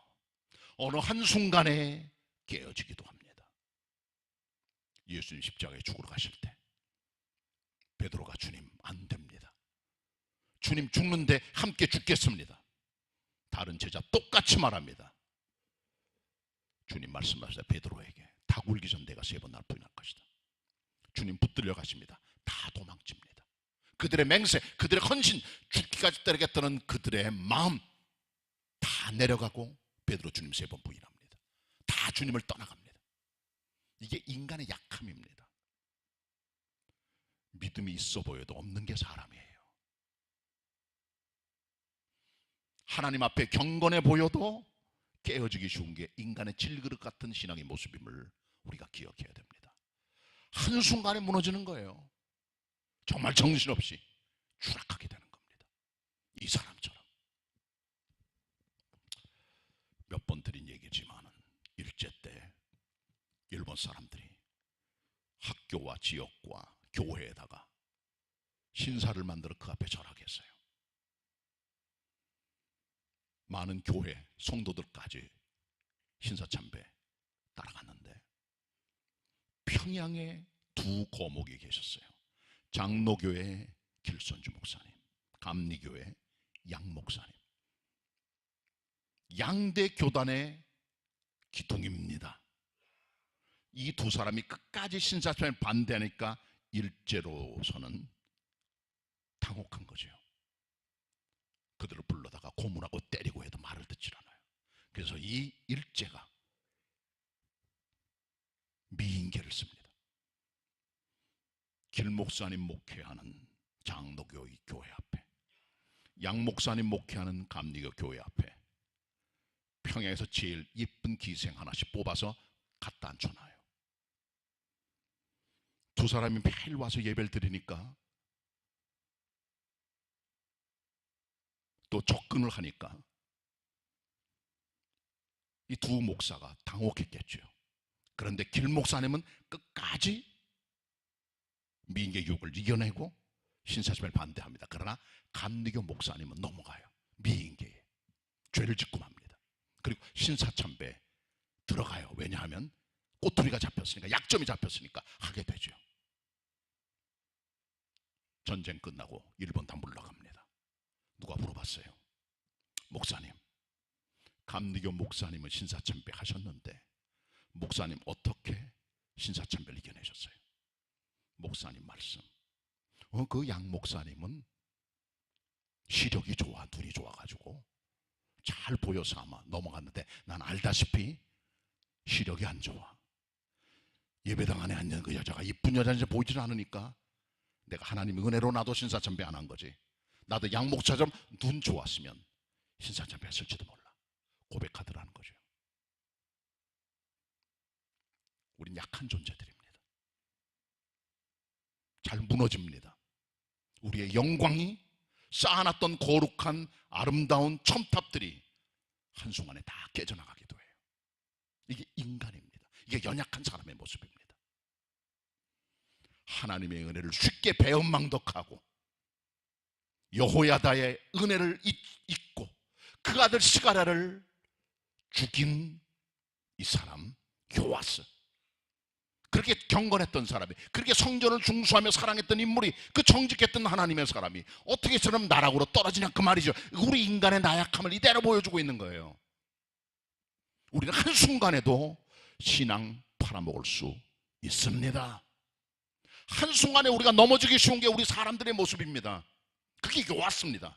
어느 한순간에 깨어지기도 합니다. 예수님 십자가에 죽으러 가실 때 베드로가 주님 안 됩니다. 주님 죽는데 함께 죽겠습니다. 다른 제자 똑같이 말합니다. 주님 말씀하시다 베드로에게 닭 울기 전 내가 3번 날 부인할 것이다. 주님 붙들려 가십니다. 다 도망칩니다. 그들의 맹세, 그들의 헌신, 죽기까지 따르겠다는 그들의 마음 다 내려가고 베드로 주님 3번 부인합니다. 다 주님을 떠나갑니다. 이게 인간의 약함입니다. 믿음이 있어 보여도 없는 게 사람이에요. 하나님 앞에 경건해 보여도 깨어지기 쉬운 게 인간의 질그릇 같은 신앙의 모습임을 우리가 기억해야 됩니다. 한순간에 무너지는 거예요. 정말 정신없이 추락하게 되는 겁니다. 이 사람처럼. 몇 번 드린 얘기지만 일제 때 일본 사람들이 학교와 지역과 교회에다가 신사를 만들어 그 앞에 절하겠어요. 많은 교회 성도들까지 신사참배 따라갔는데 평양에 2 거목이 계셨어요. 장로교회 길선주 목사님, 감리교회 양 목사님, 양대 교단의 기둥입니다. 이 두 사람이 끝까지 신사참배를 반대하니까 일제로서는 당혹한 거죠. 그들을 불러다가 고문하고 때리고 해도 말을 듣질 않아요. 그래서 이 일제가 미인계를 씁니다. 길 목사님 목회하는 장로교 교회 앞에, 양 목사님 목회하는 감리교 교회 앞에 평양에서 제일 예쁜 기생 하나씩 뽑아서 갖다 앉혀놔요. 두 사람이 매일 와서 예배를 드리니까 또 접근을 하니까 이 두 목사가 당혹했겠죠. 그런데 길 목사님은 끝까지 미인계 유혹을 이겨내고 신사참배를 반대합니다. 그러나 감리교 목사님은 넘어가요. 미인계에 죄를 짓고 맙니다. 그리고 신사참배 들어가요. 왜냐하면 꼬투리가 잡혔으니까, 약점이 잡혔으니까 하게 되죠. 전쟁 끝나고 일본 다 물러갑니다. 누가 물어봤어요? 목사님, 감리교 목사님은 신사참배 하셨는데 목사님 어떻게 신사참배를 이겨내셨어요? 목사님 말씀, 그 양 목사님은 시력이 좋아, 눈이 좋아가지고 잘 보여서 아마 넘어갔는데 난 알다시피 시력이 안 좋아. 예배당 안에 앉는 그 여자가 이쁜 여자인지 보이질 않으니까 내가 하나님의 은혜로 나도 신사참배 안 한 거지. 나도 양 목사처럼 눈 좋았으면 신사참배 했을지도 몰라. 고백하더라는 거죠. 우린 약한 존재들입니다. 잘 무너집니다. 우리의 영광이 쌓아놨던 거룩한 아름다운 첨탑들이 한순간에 다 깨져나가기도 해요. 이게 인간입니다. 이게 연약한 사람의 모습입니다. 하나님의 은혜를 쉽게 배은망덕하고 여호야다의 은혜를 잊고 그 아들 스가랴를 죽인 이 사람 요아스, 그렇게 경건했던 사람이, 그렇게 성전을 중수하며 사랑했던 인물이, 그 정직했던 하나님의 사람이 어떻게 저런 나락으로 떨어지냐 그 말이죠. 우리 인간의 나약함을 이대로 보여주고 있는 거예요. 우리는 한순간에도 신앙 팔아먹을 수 있습니다. 한순간에 우리가 넘어지기 쉬운 게 우리 사람들의 모습입니다. 그게 요았습니다.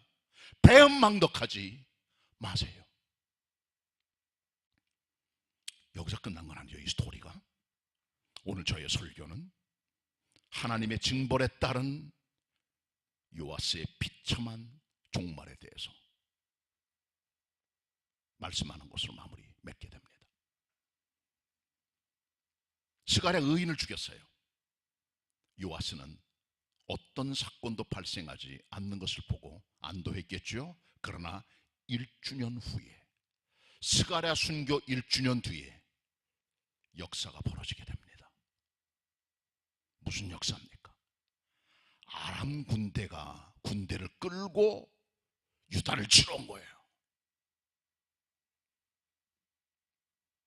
배은망덕하지 마세요. 여기서 끝난 건 아니죠. 이 스토리가. 오늘 저의 설교는 하나님의 징벌에 따른 요아스의 비참한 종말에 대해서 말씀하는 것으로 마무리 맺게 됩니다. 스가랴 의인을 죽였어요. 요아스는 어떤 사건도 발생하지 않는 것을 보고 안도했겠죠. 그러나 1주년 후에, 스가랴 순교 1주년 뒤에 역사가 벌어지게 됩니다. 무슨 역사입니까? 아람 군대가 군대를 끌고 유다를 치러 온 거예요.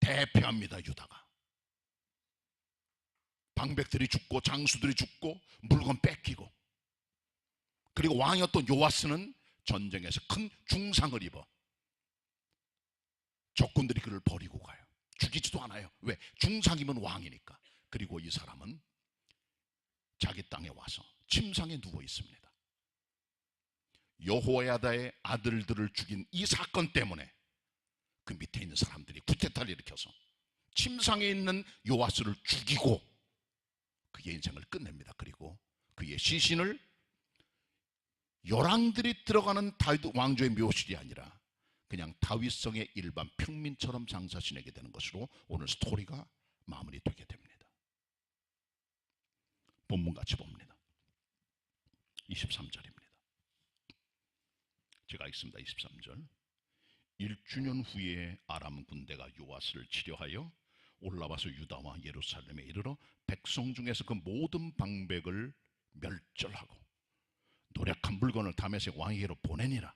대패합니다. 유다가. 방백들이 죽고 장수들이 죽고 물건 뺏기고, 그리고 왕이었던 요아스는 전쟁에서 큰 중상을 입어 적군들이 그를 버리고 가요. 죽이지도 않아요. 왜? 중상이면 왕이니까. 그리고 이 사람은 자기 땅에 와서 침상에 누워 있습니다. 여호야다의 아들들을 죽인 이 사건 때문에 그 밑에 있는 사람들이 쿠데타를 일으켜서 침상에 있는 요아스를 죽이고 그의 인생을 끝냅니다. 그리고 그의 시신을 열왕들이 들어가는 다윗 왕조의 묘실이 아니라 그냥 다윗성의 일반 평민처럼 장사 지내게 되는 것으로 오늘 스토리가 마무리되게 됩니다. 본문 같이 봅니다. 23절입니다. 제가 읽습니다. 23절. 1주년 후에 아람 군대가 요아스를 치려하여 올라와서 유다와 예루살렘에 이르러 백성 중에서 그 모든 방백을 멸절하고 노력한 물건을 다메섹 왕에게로 보내니라.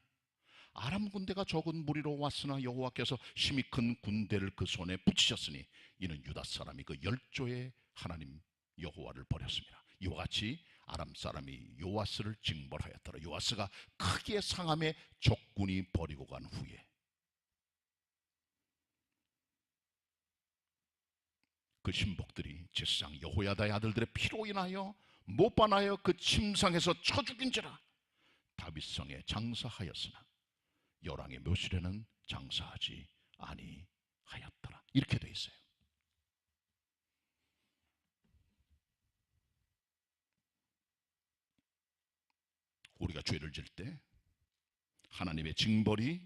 아람 군대가 적은 무리로 왔으나 여호와께서 심히 큰 군대를 그 손에 붙이셨으니 이는 유다 사람이 그 열조의 하나님 여호와를 버렸습니다. 이와 같이 아람 사람이 요아스를 징벌하였더라. 요아스가 크게 상함에 적군이 버리고 간 후에 그 신복들이 제사장 여호야다의 아들들의 피로 인하여 못 반하여 그 침상에서 쳐 죽인지라. 다윗성에 장사하였으나 열왕의 묘실에는 장사하지 아니하였더라. 이렇게 돼 있어요. 우리가 죄를 질 때 하나님의 징벌이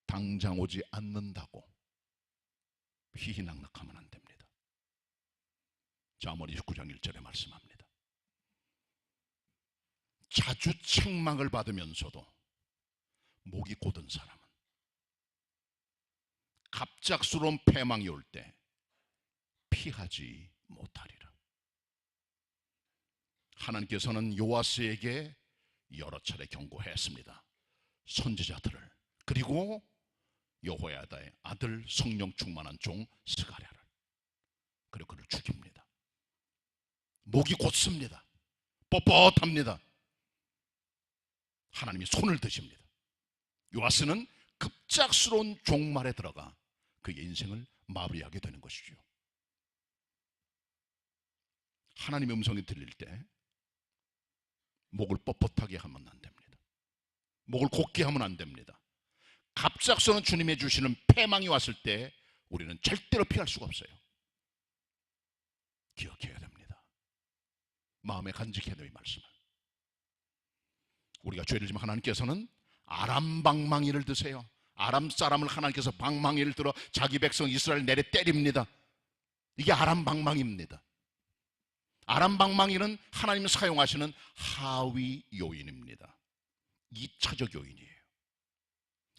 당장 오지 않는다고 희희낙낙하면 안 됩니다. 잠언 29장 1절에 말씀합니다. 자주 책망을 받으면서도 목이 곧은 사람은 갑작스러운 패망이 올 때 피하지 못하리라. 하나님께서는 요아스에게 여러 차례 경고했습니다. 선지자들을, 그리고 여호야다의 아들 성령 충만한 종 스가랴를. 그리고 그를 죽입니다. 목이 곧습니다. 뻣뻣합니다. 하나님이 손을 드십니다. 요아스는 급작스러운 종말에 들어가 그의 인생을 마무리하게 되는 것이죠. 하나님의 음성이 들릴 때 목을 뻣뻣하게 하면 안 됩니다. 목을 곧게 하면 안 됩니다. 갑작스러운 주님의 주시는 패망이 왔을 때 우리는 절대로 피할 수가 없어요. 기억해야 됩니다. 마음에 간직해야 돼요, 이 말씀을. 우리가 죄를 지면 하나님께서는 아람 방망이를 드세요. 아람 사람을 하나님께서 방망이를 들어 자기 백성 이스라엘 내려 때립니다. 이게 아람 방망이입니다. 아람 방망이는 하나님이 사용하시는 하위 요인입니다. 2차적 요인이에요.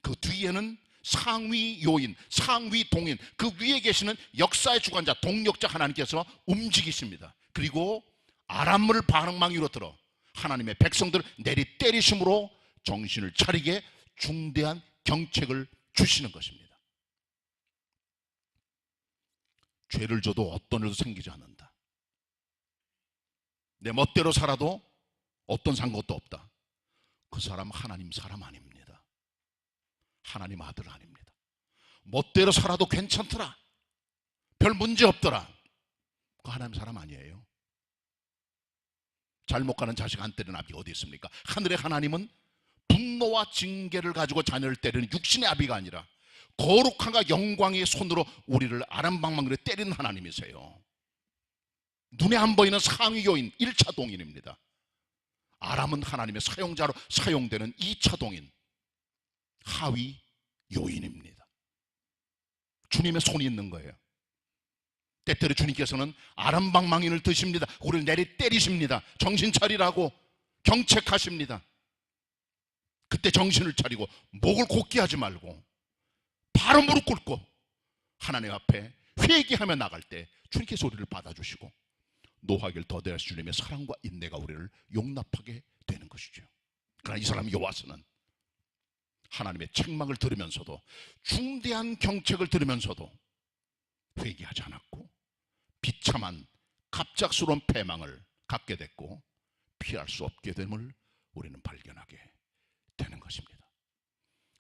그 뒤에는 상위 요인, 상위 동인, 그 위에 계시는 역사의 주관자, 동력자 하나님께서 움직이십니다. 그리고 아람을 방망이로 들어 하나님의 백성들을 내리 때리심으로 정신을 차리게 중대한 경책을 주시는 것입니다. 죄를 져도 어떤 일도 생기지 않는다. 내 멋대로 살아도 어떤 상관도 없다. 그 사람 하나님 사람 아닙니다. 하나님 아들 아닙니다. 멋대로 살아도 괜찮더라, 별 문제 없더라, 그 하나님 사람 아니에요. 잘못 가는 자식 안 때리는 아비가 어디 있습니까? 하늘의 하나님은 분노와 징계를 가지고 자녀를 때리는 육신의 아비가 아니라 거룩함과 영광의 손으로 우리를 아람방망이로 때리는 하나님이세요. 눈에 안 보이는 상위 요인 1차 동인입니다. 아람은 하나님의 사용자로 사용되는 2차 동인, 하위 요인입니다. 주님의 손이 있는 거예요. 때때로 주님께서는 아람 방망이를 드십니다. 우리를 내리 때리십니다. 정신 차리라고 경책하십니다. 그때 정신을 차리고 목을 곧게 하지 말고 바로 무릎 꿇고 하나님 앞에 회개하며 나갈 때 주님께서 우리를 받아주시고 노하기를 더대하신 주님의 사랑과 인내가 우리를 용납하게 되는 것이죠. 그러나 이 사람 요아스는 하나님의 책망을 들으면서도, 중대한 경책을 들으면서도 회개하지 않았고 비참한 갑작스러운 패망을 갖게 됐고 피할 수 없게 됨을 우리는 발견하게 되는 것입니다.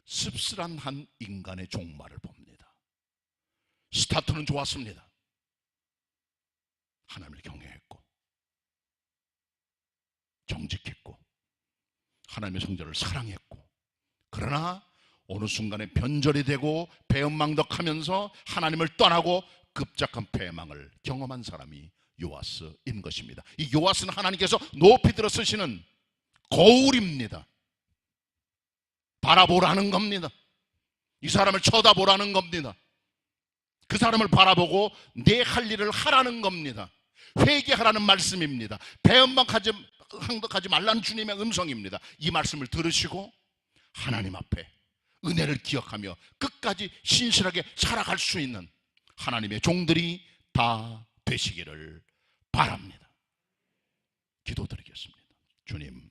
씁쓸한 한 인간의 종말을 봅니다. 스타트는 좋았습니다. 하나님을 경외했고 정직했고 하나님의 성전을 사랑했고, 그러나 어느 순간에 변절이 되고 배은망덕하면서 하나님을 떠나고 급작한 패망을 경험한 사람이 요아스인 것입니다. 이 요아스는 하나님께서 높이 들어 쓰시는 거울입니다. 바라보라는 겁니다. 이 사람을 쳐다보라는 겁니다. 그 사람을 바라보고 내 할 일을 하라는 겁니다. 회개하라는 말씀입니다. 배은망덕하지 말라는 주님의 음성입니다. 이 말씀을 들으시고 하나님 앞에 은혜를 기억하며 끝까지 신실하게 살아갈 수 있는 하나님의 종들이 다 되시기를 바랍니다. 기도드리겠습니다. 주님,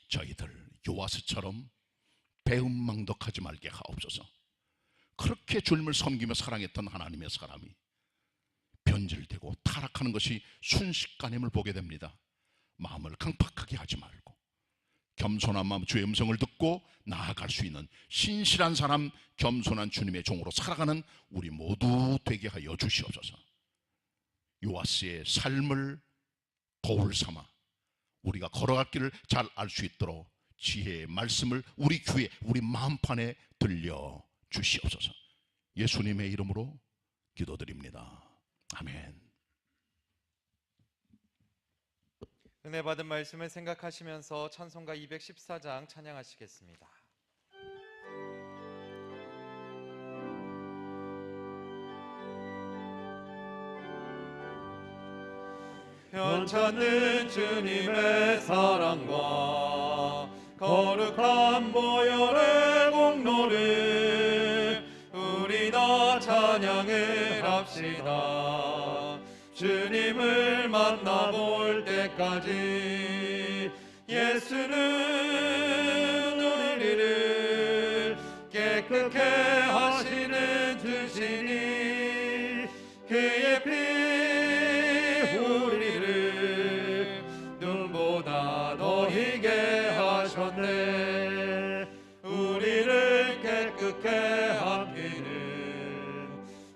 저희들 요아스처럼 배은망덕하지 말게 하옵소서. 그렇게 주님을 섬기며 사랑했던 하나님의 사람이 변질되고 타락하는 것이 순식간임을 보게 됩니다. 마음을 강팍하게 하지 말고 겸손한 마음, 주의 음성을 듣고 나아갈 수 있는 신실한 사람, 겸손한 주님의 종으로 살아가는 우리 모두 되게 하여 주시옵소서. 요아스의 삶을 거울 삼아 우리가 걸어갈 길을 잘 알 수 있도록 지혜의 말씀을 우리 귀에, 우리 마음판에 들려 주시옵소서. 예수님의 이름으로 기도드립니다. 아멘. 은혜 받은 말씀을 생각하시면서 찬송가 214장 찬양하시겠습니다. 편찮는 주님의 사랑과 거룩한 보혈의 공로를 우리 다 찬양을 합시다. 주님을 만나볼 때까지 예수는 우리를 깨끗게 하시는 주시니 그의 피 우리를 눈보다 더 희게 하셨네. 우리를 깨끗게 함기는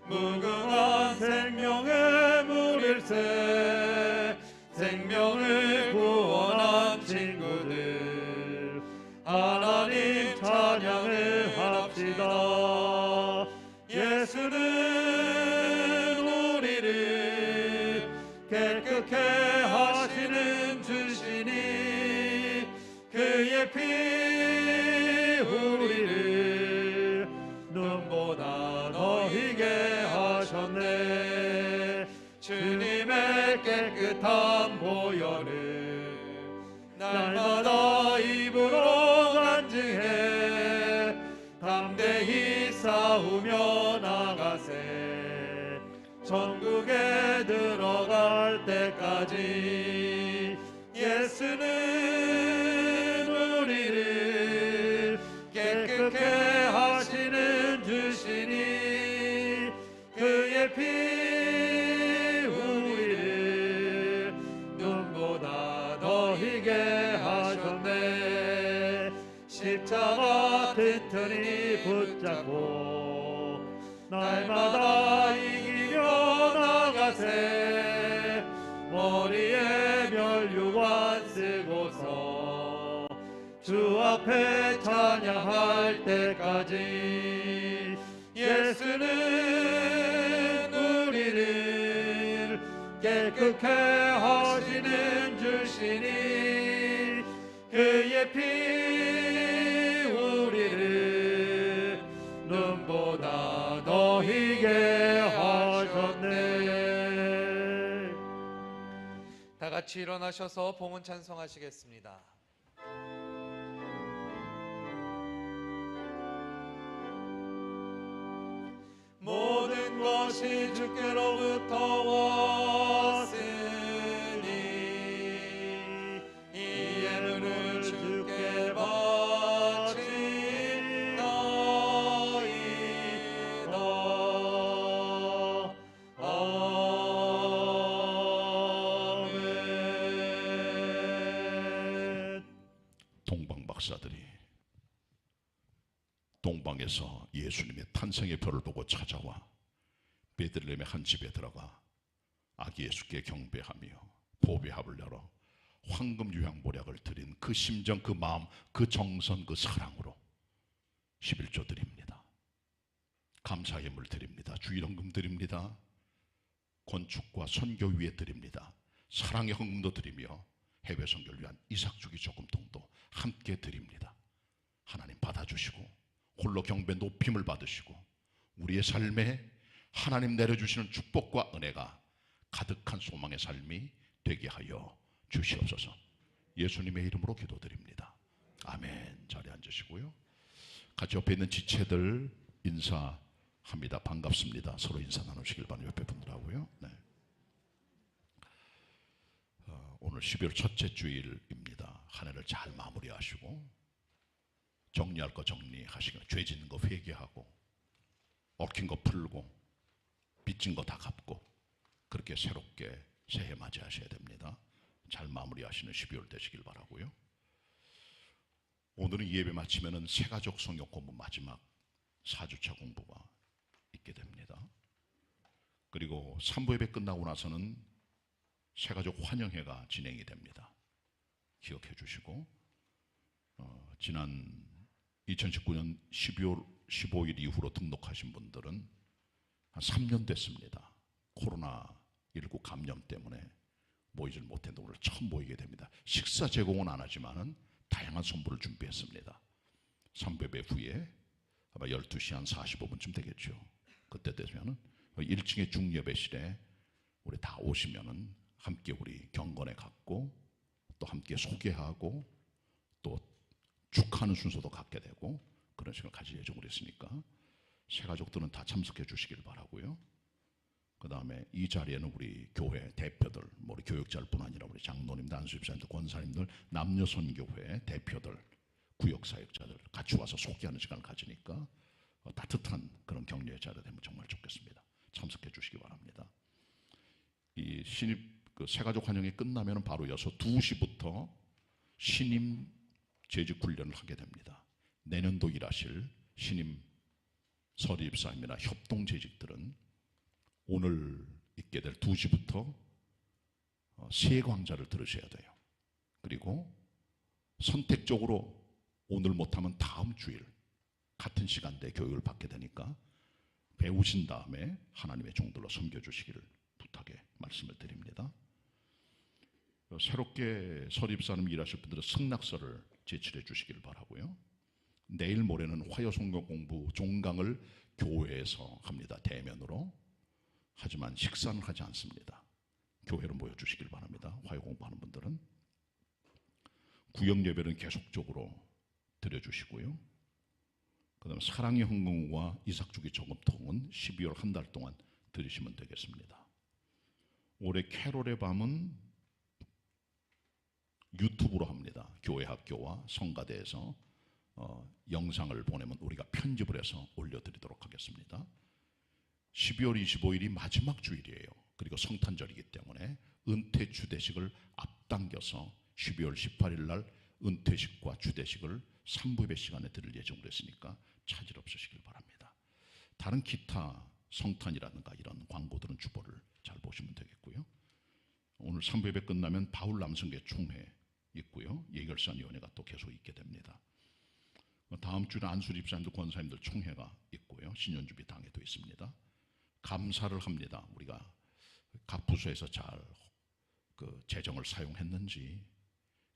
무궁한 생명의 물일세. 생명을 구원한 친구들 하나님 찬양을 합시다. 예수는 우리를 깨끗게 하시는 주시니 그의 피 우리를 눈보다 더 희게 하셨네. 주님의 깨끗한 보혈을 날마다 입으로 간증해 담대히 싸우며 나가세. 천국에 들어갈 때까지 예수는 우리를 깨끗게 하시는 주시니 그의 피 우리를 눈보다 더 희게 하셨네. 십자가 튼튼히 붙잡고 날마다 이기며 나가세. 머리에 면류관 쓰고서 주 앞에 찬양할 때까지 예수는 우리를 깨끗게 하시는 주시니 그의 피 우리를 눈보다 더 희게 하셨네. 다 같이 일어나셔서 봉헌 찬송하시겠습니다. 모든 것이 주께로부터 왔으니 이 예물을 주께 바치나이다. 아멘. 동방 박사들이 동방에서 예수님의 탄생의 별을 보고 찾아와 베들레헴의 한 집에 들어가 아기 예수께 경배하며 보배합을 열어 황금 유향보약을 드린 그 심정, 그 마음, 그 정성, 그 사랑으로 11조 드립니다. 감사의 예물 드립니다. 주일헌금 드립니다. 건축과 선교 위에 드립니다. 사랑의 헌금도 드리며 해외 선교를 위한 이삭주기 조금통도 함께 드립니다. 하나님 받아주시고 홀로 경배 높임을 받으시고 우리의 삶에 하나님 내려주시는 축복과 은혜가 가득한 소망의 삶이 되게 하여 주시옵소서. 예수님의 이름으로 기도드립니다. 아멘. 자리에 앉으시고요. 같이 옆에 있는 지체들 인사합니다. 반갑습니다. 서로 인사 나누시길 바랍니다. 옆에 분들하고요. 네. 오늘 12월 첫째 주일입니다. 한 해를 잘 마무리하시고 정리할 거 정리하시고 죄 짓는 거 회개하고 얽힌 거 풀고 빚진 거 다 갚고 그렇게 새롭게 새해 맞이하셔야 됩니다. 잘 마무리하시는 12월 되시길 바라고요. 오늘은 예배 마치면은 새가족 성경 공부 마지막 4주차 공부가 있게 됩니다. 그리고 3부 예배 끝나고 나서는 새가족 환영회가 진행이 됩니다. 기억해 주시고 지난 2019년 12월 15일 이후로 등록하신 분들은 한 3년 됐습니다. 코로나19 감염 때문에 모이질 못했는데 오늘 처음 모이게 됩니다. 식사 제공은 안 하지만은 다양한 선물을 준비했습니다. 3부 예배 후에 아마 12시 한 45분쯤 되겠죠. 그때 되면은 1층의 중예배실에 우리 다 오시면은 함께 우리 경건에 갖고 또 함께 소개하고 또 축하하는 순서도 갖게 되고 그런 시간을 가질 예정으로 있으니까 새가족들은 다 참석해 주시길 바라고요. 그 다음에 이 자리에는 우리 교회 대표들, 우리 교육자뿐 아니라 우리 장로님들, 안수집사님들, 권사님들, 남녀선교회 대표들, 구역사역자들 같이 와서 소개하는 시간을 가지니까 따뜻한 그런 격려의 자리가 되면 정말 좋겠습니다. 참석해 주시기 바랍니다. 이 신입 새가족 환영이 끝나면 바로 이어서 2시부터 신임 재직 훈련을 하게 됩니다. 내년도 일하실 신임 서리입사님이나 협동 재직들은 오늘 있게 될 2시부터 세 강좌를 들으셔야 돼요. 그리고 선택적으로 오늘 못하면 다음 주일 같은 시간대에 교육을 받게 되니까 배우신 다음에 하나님의 종들로 섬겨주시기를 부탁에 말씀을 드립니다. 새롭게 서리입사님 일하실 분들은 승낙서를 제출해 주시기를 바라고요. 내일 모레는 화요성경 공부 종강을 교회에서 합니다. 대면으로. 하지만 식사는 하지 않습니다. 교회로 모여주시길 바랍니다. 화요 공부하는 분들은. 구역 예배는 계속적으로 드려주시고요. 그 다음에 사랑의 헌금과 이삭주기 저금통은 12월 한 달 동안 드리시면 되겠습니다. 올해 캐롤의 밤은 유튜브로 합니다. 교회 학교와 성가대에서 영상을 보내면 우리가 편집을 해서 올려드리도록 하겠습니다. 12월 25일이 마지막 주일이에요. 그리고 성탄절이기 때문에 은퇴 주대식을 앞당겨서 12월 18일 날 은퇴식과 주대식을 3부 예배 시간에 드릴 예정으로 했으니까 차질 없으시길 바랍니다. 다른 기타 성탄이라든가 이런 광고들은 주보를 잘 보시면 되겠고요. 오늘 3부 예배 끝나면 바울 남성계 총회 있고요. 예결산위원회가 또 계속 있게 됩니다. 다음 주는 안수집사님들, 권사님들 총회가 있고요. 신년주비 당회도 있습니다. 감사를 합니다. 우리가 각 부서에서 잘 재정을 사용했는지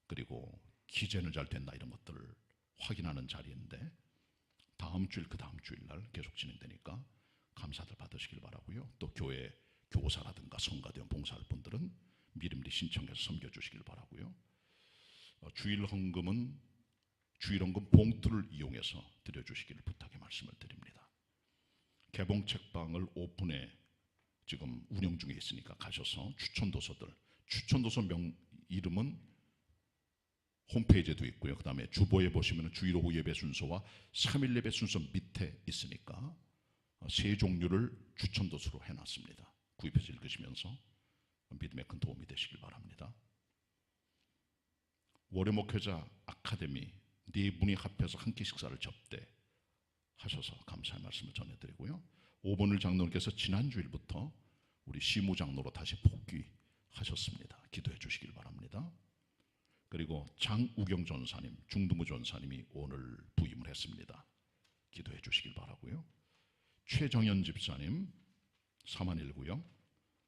그리고 기재는 잘 됐나 이런 것들을 확인하는 자리인데 다음 주일 그 다음 주일 날 계속 진행되니까 감사들 받으시길 바라고요. 또 교회 교사라든가 성가대원 봉사할 분들은 미리미리 신청해서 섬겨주시길 바라고요. 주일 헌금은 주일 헌금 봉투를 이용해서 드려주시기를 부탁의 말씀을 드립니다. 개봉 책방을 오픈해 지금 운영 중에 있으니까 가셔서 추천도서들, 추천도서 이름은 홈페이지에도 있고요. 그 다음에 주보에 보시면 주일 오후 예배 순서와 3일 예배 순서 밑에 있으니까 세 종류를 추천도서로 해놨습니다. 구입해서 읽으시면서 믿음에 큰 도움이 되시길 바랍니다. 월요목회자 아카데미 4분이 합해서 한 끼 식사를 접대하셔서 감사의 말씀을 전해드리고요. 5번을 장로님께서 지난주일부터 우리 시무장로로 다시 복귀하셨습니다. 기도해 주시길 바랍니다. 그리고 장우경 전사님, 중두무 전사님이 오늘 부임을 했습니다. 기도해 주시길 바라고요. 최정현 집사님 사만일구역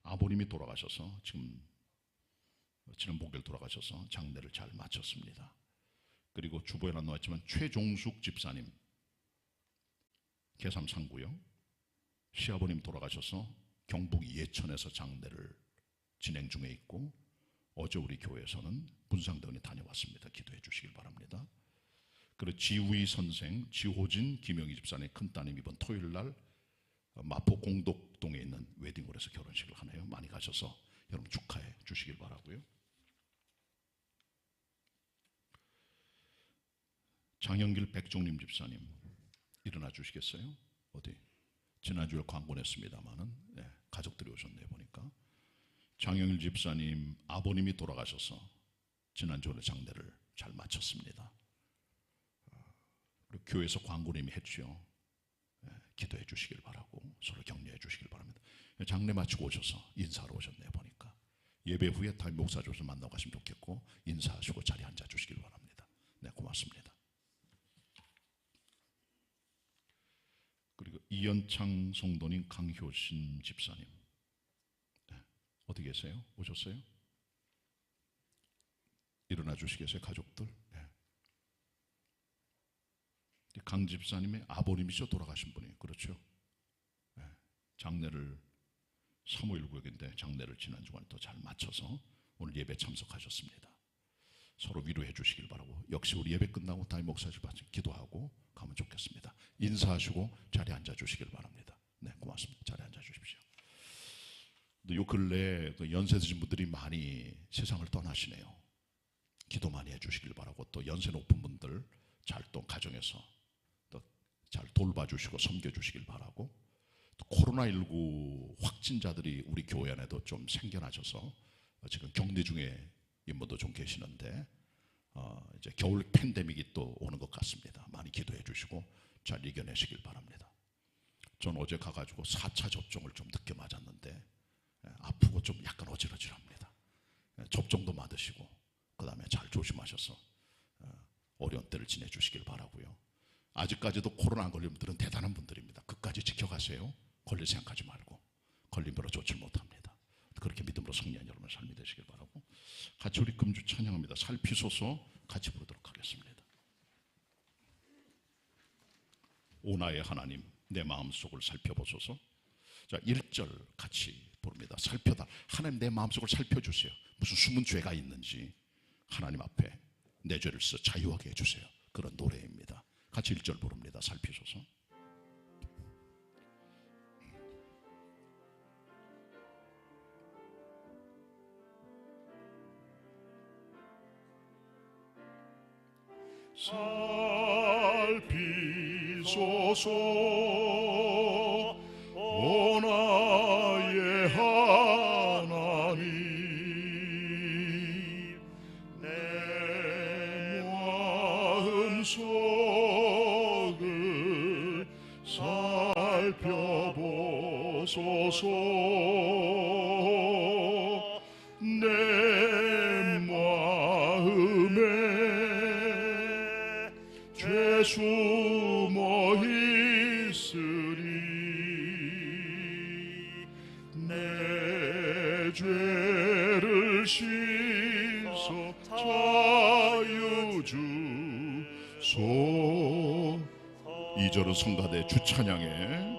아버님이 돌아가셔서 지금 지난 목요일 돌아가셔서 장례를 잘 마쳤습니다. 그리고 주보에 안 나왔지만 최종숙 집사님 계산 3구역 시아버님 돌아가셔서 경북 예천에서 장례를 진행 중에 있고 어제 우리 교회에서는 분상대원이 다녀왔습니다. 기도해 주시길 바랍니다. 그리고 지우이 선생, 지호진, 김영희 집사님 큰따님 이번 토요일 날 마포 공덕동에 있는 웨딩홀에서 결혼식을 하네요. 많이 가셔서 여러분 축하해 주시길 바라고요. 장영길 백종림 집사님 일어나 주시겠어요? 어디? 지난주에 광고 냈습니다마는 가족들이 오셨네요 보니까 장영일 집사님 아버님이 돌아가셔서 지난주에 장례를 잘 마쳤습니다. 그리고 교회에서 광고를 이미 했죠. 기도해 주시길 바라고 서로 격려해 주시길 바랍니다. 장례 마치고 오셔서 인사하러 오셨네요. 보니까 예배 후에 담임 목사 좀 만나고 가시면 좋겠고 인사하시고 자리에 앉아 주시길 바랍니다. 네, 고맙습니다. 그리고 이연창 성도님, 강효신 집사님, 네, 어디 계세요? 오셨어요? 일어나 주시겠어요, 가족들? 네. 강 집사님의 아버님이죠, 돌아가신 분이. 그렇죠? 네. 장례를 3.5.19인데 장례를 지난 주간에 또 잘 마쳐서 오늘 예배 참석하셨습니다. 서로 위로해 주시길 바라고, 역시 우리 예배 끝나고 담임 목사님 같이 기도하고 가면 좋겠습니다. 인사하시고 자리에 앉아 주시길 바랍니다. 네, 고맙습니다. 자리에 앉아 주십시오. 요 근래 연세 드신 분들이 많이 세상을 떠나시네요. 기도 많이 해 주시길 바라고, 또 연세 높은 분들 잘 또 가정에서 또 잘 돌봐주시고 섬겨주시길 바라고, 또 코로나19 확진자들이 우리 교회 안에도 좀 생겨나셔서 지금 격리 중에 인물도 좀 계시는데 이제 겨울 팬데믹이 또 오는 것 같습니다. 많이 기도해 주시고 잘 이겨내시길 바랍니다. 전 어제 가가지고 4차 접종을 좀 늦게 맞았는데 아프고 좀 약간 어지러지합니다. 접종도 맞으시고 그 다음에 잘 조심하셔서 어려운 때를 지내주시길 바라고요. 아직까지도 코로나 안 걸린 분들은 대단한 분들입니다. 끝까지 지켜가세요. 걸릴 생각하지 말고. 걸리면 좋지 못합니다. 그렇게 믿음으로 승리한 여러분의 삶이 되시길 바라고, 같이 우리 금주 찬양합니다. 살피소서 같이 부르도록 하겠습니다. 오나의 하나님, 내 마음속을 살펴보소서. 자, 1절 같이 부릅니다. 살펴다. 하나님, 내 마음속을 살펴주세요. 무슨 숨은 죄가 있는지 하나님 앞에 내 죄를 써 자유하게 해주세요. 그런 노래입니다. 같이 1절 부릅니다. 살피소서. 살피소서 오 나의 하나님, 내 마음속을 살펴보소서. 내 마음에 죄 숨어 있으리, 내 죄를 씻어 자유 주소. 2절은 성가대 주찬양에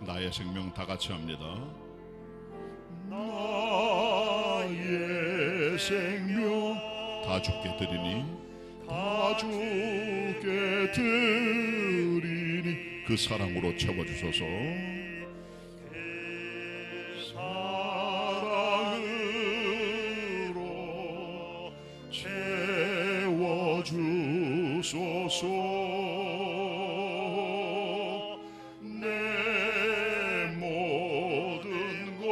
나의 생명 다 같이 합니다. 나의 생명 다 주께 드리니 다 주께 드리니 그 사랑으로 채워주소서. 사랑으로 채워주소서. 내 모든 것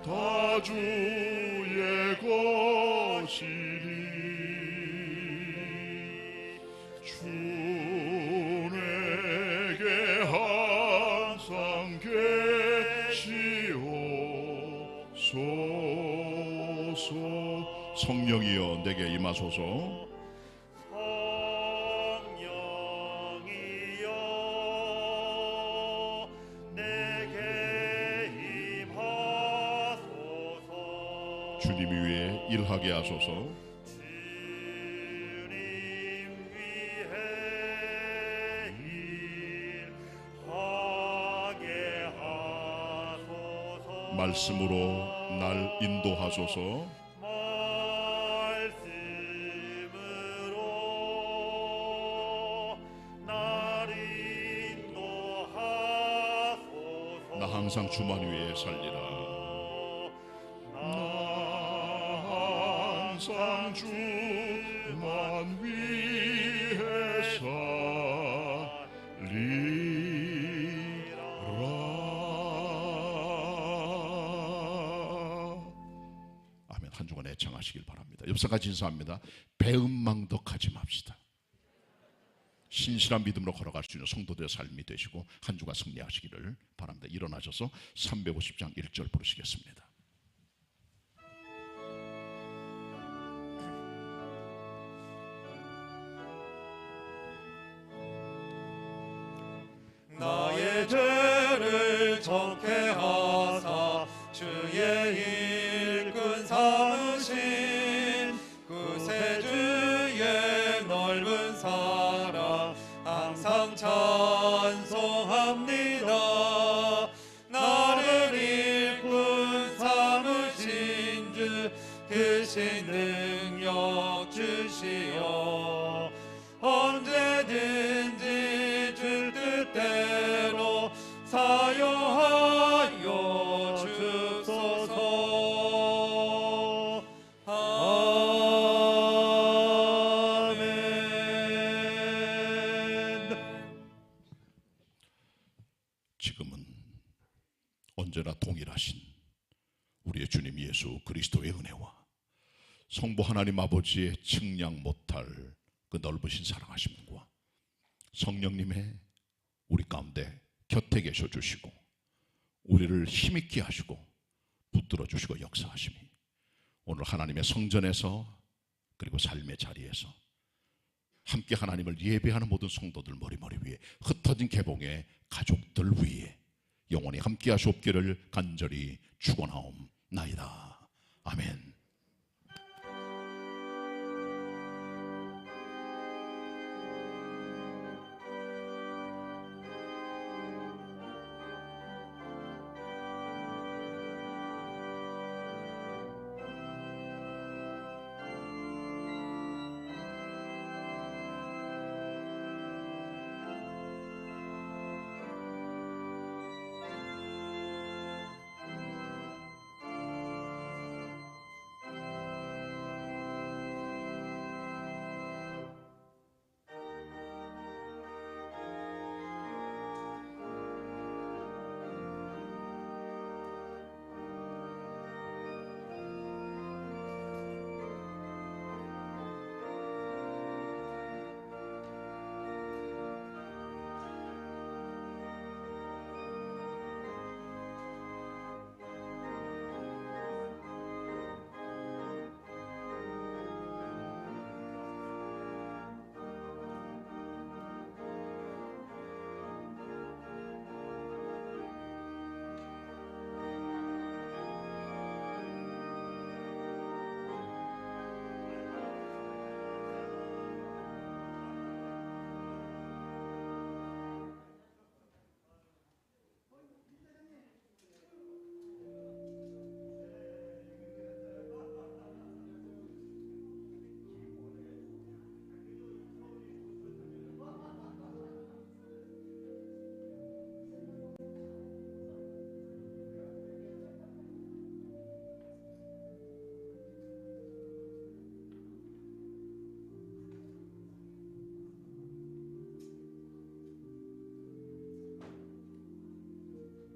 다 주의 것이니 주 내게 항상 계시옵소서. 성령이여 내게 임하소서. 성령이여 주님 위에 일하게 하소서. 주님 위해 일하게 하소서. 말씀으로 날 인도하소서. 말씀으로 날 인도하소서. 나 항상 주만 위에 살리라. 나 항상 주만 위해 살리라. 아멘. 한 주간 애청하시길 바랍니다. 옆사까지 인사합니다. 배은망덕하지 맙시다. 신실한 믿음으로 걸어갈 수 있는 성도들의 삶이 되시고 한 주간 승리하시기를 바랍니다. 일어나셔서 350장 1절 부르시겠습니다. 나의 죄를 적게 하사 주의 일꾼 삼으신 구세주의 넓은 사랑 항상 찬송합니다. 나를 일꾼 삼으신 주 크신 능력 주시어 언제든지 주 뜻대로 사용하여 주소서. 아멘. 지금은 언제나 동일하신 우리의 주님 예수 그리스도의 은혜와 성부 하나님 아버지의 측량 못할 그 넓으신 사랑하심과 성령님의 우리 가운데 곁에 계셔 주시고 우리를 힘있게 하시고 붙들어 주시고 역사하심이 오늘 하나님의 성전에서 그리고 삶의 자리에서 함께 하나님을 예배하는 모든 성도들 머리머리 위에 흩어진 개봉의 가족들 위에 영원히 함께 하시옵기를 간절히 축원하옵나이다. 아멘.